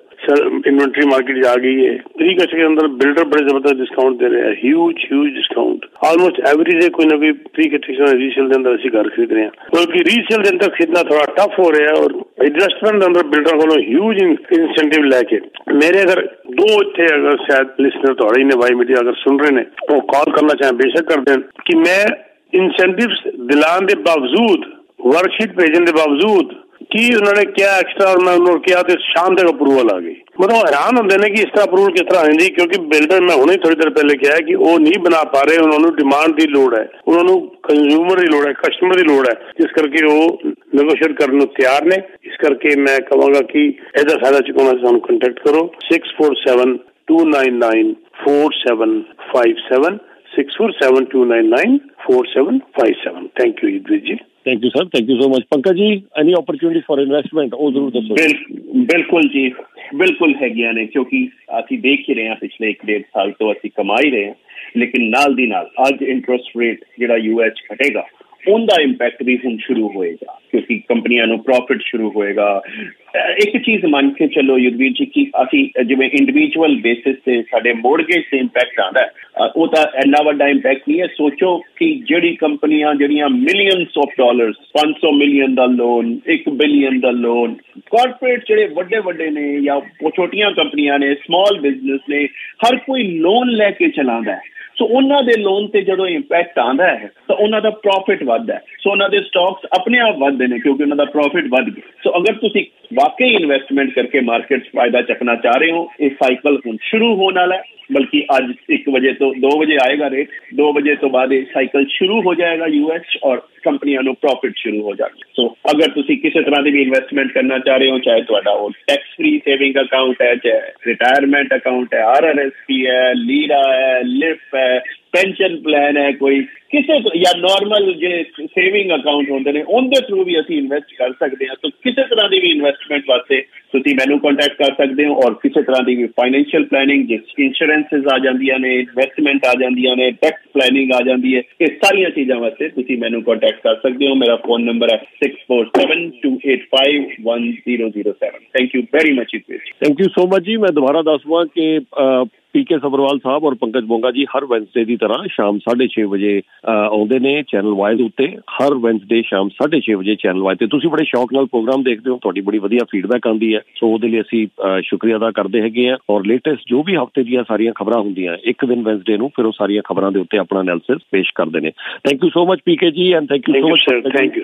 इन्वेंट्री मार्केट आ गई है। प्री कच्चे के अंदर बिल्डर बड़े जबरदस्त डिस्काउंट दे रहे हैं, ह्यूज डिस्काउंट। ऑलमोस्ट एवरेज है कोई ना कोई प्री कच्चे रीसेल के अंदर असं घर खरीद रहे हैं, बल्कि रीसेल के अंदर खरीदना थोड़ा टफ हो रहा है। और इन्वेस्टमेंट के अंदर बिल्डर को ह्यूज इंसेंटिव लैके मेरे अगर 2 थे, अगर शायद लिसनर थोड़ी ने वाई मीडिया अगर सुन रहे ने वो कॉल करना चाहें बेशक कर दें कि मैं इंसेंटिव्स दिलाने के बावजूद, वर्कशीट भेजने के बावजूद कि उन्होंने क्या एक्स्ट्रा और मैं उन्होंने किया तो शाम तक अप्रूवल आ गई। मतलब हैरान होते हैं कि इस तरह अप्रूवल किस तरह आती, क्योंकि बिल्डर मैं हुणे थोड़ी देर पहले किया है कि वो नहीं बना पा रहे, उन्होंने डिमांड की लोड़ है, उन्होंने कंज्यूमर की लोड़ है, कस्टमर की लोड़ है, जिस करके वो नेगोशिएट करने तैयार ने। इस करके मैं कहूँगा कि ऐसा फायदा चुकाना से सानू कंटेक्ट करो 647-299-4757 647-299-4757। Thank you Yudhveer ji. Thank you sir, thank you so much. Pankaj ji, any opportunity for investment ਉਹ ਜ਼ਰੂਰ ਦੱਸੋ। ਬਿਲਕੁਲ ਜੀ, ਬਿਲਕੁਲ ਹੈਗੀਆਂ ਨੇ, ਕਿਉਂਕਿ ਅਸੀਂ ਦੇਖ ਹੀ ਰਹੇ ਹਾਂ ਪਿਛਲੇ 1-1.5 ਸਾਲ ਤੋਂ ਅਸੀਂ ਕਮਾ ਹੀ ਰਹੇ ਹਾਂ, ਲੇਕਿਨ ਨਾਲ ਦੀ ਨਾਲ ਅੱਜ ਇੰਟਰਸਟ ਰੇਟ ਜਿਹੜਾ US ਘਟੇਗਾ ਉਹਦਾ ਇੰਪੈਕਟ ਵੀ ਹੁਣ ਸ਼ੁਰੂ ਹੋਏਗਾ, ਕਿਉਂਕਿ ਕੰਪਨੀਆਂ ਨੂੰ ਪ੍ਰੋਫਿਟ ਸ਼ੁਰੂ ਹੋਏਗਾ। ਇੱਕ ਚੀਜ਼ ਮੰਨ ਕੇ ਚੱਲੋ ਯੁੱਧਵੀਰ ਜੀ ਕਿ ਅਸੀਂ ਜਿਵੇਂ ਇੰਡੀਵਿਜੂਅਲ ਬੇਸਿਸ ਤੇ ਸਾਡੇ ਮੋਰਗੇਜ ਤੇ ਇੰਪੈਕਟ ਆਉਂਦਾ, ਉਹ ਤਾਂ ਇੰਨਾ ਵੱਡਾ ਇੰਪੈਕਟ ਨਹੀਂ ਹੈ। ਸੋਚੋ ਕਿ ਜਿਹੜੀ ਕੰਪਨੀਆਂ ਜਿਹੜੀਆਂ millions of dollars, 500 million the loan, 1 billion the loan, corporate ਜਿਹੜੇ ਵੱਡੇ ਨੇ ਜਾਂ ਛੋਟੀਆਂ ਕੰਪਨੀਆਂ ਨੇ, ਸਮਾਲ ਬਿਜ਼ਨਸ ਨੇ, ਹਰ ਕੋਈ ਲੋਨ ਲੈ ਕੇ ਚਲਾਉਂਦਾ ਹੈ। ਸੋ ਉਹਨਾਂ ਦੇ ਲੋਨ ਤੇ ਜਦੋਂ ਇੰਪੈਕਟ ਆਉਂਦਾ ਹੈ ਤਾਂ ਉਹਨਾਂ ਦਾ ਪ੍ਰੋਫਿਟ ਵੱਧਦਾ ਹੈ। ਸੋ ਉਹਨਾਂ ਦੇ ਸਟਾਕਸ ਆਪਣੇ ਆਪ ਵੱਧਦੇ ਨੇ ਕਿਉਂਕਿ ਉਹਨਾਂ ਦਾ ਪ੍ਰੋਫਿਟ ਵੱਧ ਗਿਆ। ਸੋ ਅਗਰ ਤੁਸੀਂ ਵਾਕਈ ਇਨਵੈਸਟਮੈਂਟ ਕਰਕੇ ਮਾਰਕੀਟ 'ਚ ਫਾਇਦਾ ਚੱਕਣਾ ਚਾਹ ਰਹੇ ਹੋ, ਇਹ ਸਾਈਕਲ ਹੁਣ ਸ਼ੁਰੂ ਹੋਣ ਵਾਲਾ ਹੈ। ਬਲਕਿ ਅੱਜ 1 ਵਜੇ ਤੋਂ 2 ਵਜੇ ਆਏਗਾ ਰੇਟ, 2 ਵਜੇ ਤੋਂ ਬਾਅਦ ਇਹ ਸਾਈਕਲ ਸ਼ੁਰੂ ਹੋ ਜਾਏਗਾ US ਔਰ ਕੰਪਨੀਆਂ ਨੂੰ ਪ੍ਰੋਫਿਟ ਸ਼ੁਰੂ ਹੋ ਜਾਣਾ। ਸੋ ਅਗਰ ਤੁਸੀਂ ਕਿਸੇ ਤਰ੍ਹਾਂ ਦੀ ਵੀ ਇਨਵੈਸਟਮੈਂਟ ਕਰਨਾ ਚਾਹ ਰਹੇ ਹੋ, ਚਾਹੇ ਤੁਹਾਡਾ ਉਹ ਟੈਕਸ ਫ੍ਰੀ ਸੇਵਿੰਗ ਅਕਾਊਂਟ ਹੈ, ਚਾਹੇ ਰਿਟਾਇਰਮੈਂਟ ਅਕਾਊਂਟ ਹੈ, RRSP ਹੈ, ਲੀਰਾ ਹੈ, ਲਿਫ ਹੈ, ਪੈਨਸ਼ਨ ਪਲਾਨ ਹੈ, ਕੋਈ ਕਿਸੇ ਜਾਂ ਨੋਰਮਲ ਜੇ ਸੇਵਿੰਗ ਅਕਾਊਂਟ ਹੁੰਦੇ ਨੇ ਉਹਦੇ ਥਰੂ ਵੀ ਅਸੀਂ ਇਨਵੈਸਟ ਕਰ ਸਕਦੇ ਹਾਂ। ਸੋ ਕਿਸੇ ਤਰ੍ਹਾਂ ਦੀ ਵੀ ਇਨਵੈਸਟਮੈਂਟ ਵਾਸਤੇ ਤੁਸੀਂ ਮੈਨੂੰ ਕੰਟੈਕਟ ਕਰ ਸਕਦੇ ਹੋ। ਔਰ ਕਿਸੇ ਤਰ੍ਹਾਂ ਦੀ ਵੀ ਫਾਈਨੈਂਸ਼ੀਅਲ ਪਲੈਨਿੰਗ, ਜਿਸ ਇੰਸ਼ੋਰੈਂਸਿਸ ਆ ਜਾਂਦੀਆਂ ਨੇ, ਇਨਵੈਸਟਮੈਂਟ ਆ ਜਾਂਦੀਆਂ ਨੇ, ਟੈਕਸ ਪਲੈਨਿੰਗ ਆ ਜਾਂਦੀ ਹੈ, ਇਹ ਸਾਰੀਆਂ ਚੀਜ਼ਾਂ ਵਾਸਤੇ ਤੁਸੀਂ ਮੈਨੂੰ ਕੰਟੈਕਟ ਕਰ ਸਕਦੇ ਹੋ। ਮੇਰਾ ਫੋਨ ਨੰਬਰ ਹੈ 647-285-1007। Thank you very much. Thank you so much ਜੀ। ਮੈਂ ਦੁਬਾਰਾ ਦੱਸਵਾਂ ਕਿ PK ਸਬਰਵਾਲ ਸਾਹਿਬ ਔਰ ਪੰਕਜ ਬੋਂਗਾ ਜੀ ਹਰ ਵੈਨਸਡੇ ਦੀ ਤਰ੍ਹਾਂ ਸ਼ਾਮ 6:30 ਵਜੇ ਆਉਂਦੇ ਨੇ ਚੈਨਲ Y ਦੇ ਉੱਤੇ। ਹਰ ਵੈਨਸਡੇ ਸ਼ਾਮ 6:30 ਵਜੇ ਚੈਨਲ Y ਤੇ। ਤੁਸੀਂ ਬੜੇ ਸ਼ੌਕ ਨਾਲ ਪ੍ਰੋਗਰਾਮ ਦੇਖਦੇ ਹੋ, ਤੁਹਾਡੀ ਬੜੀ ਵਧੀਆ ਫੀਡਬੈਕ ਆਉਂਦੀ ਹੈ, ਸੋ ਉਹਦੇ ਲਈ ਅਸੀਂ ਸ਼ੁਕਰੀਆ ਅਦਾ ਕਰਦੇ ਹੈਗੇ ਹਾਂ। ਔਰ ਲੇਟੈਸਟ ਜੋ ਵੀ ਹਫ਼ਤੇ ਦੀਆਂ ਸਾਰੀਆਂ ਖਬਰਾਂ ਹੁੰਦੀਆਂ ਇੱਕ ਦਿਨ ਵੈਨਸਡੇ ਨੂੰ ਫਿਰ ਉਹ ਸਾਰੀਆਂ ਖਬਰਾਂ ਦੇ ਉੱਤੇ ਆਪਣਾ ਐਨਾਲਿਸਿਸ ਪੇਸ਼ ਕਰਦੇ ਨੇ। Thank you so much PK ਜੀ, and thank you so much. Thank you.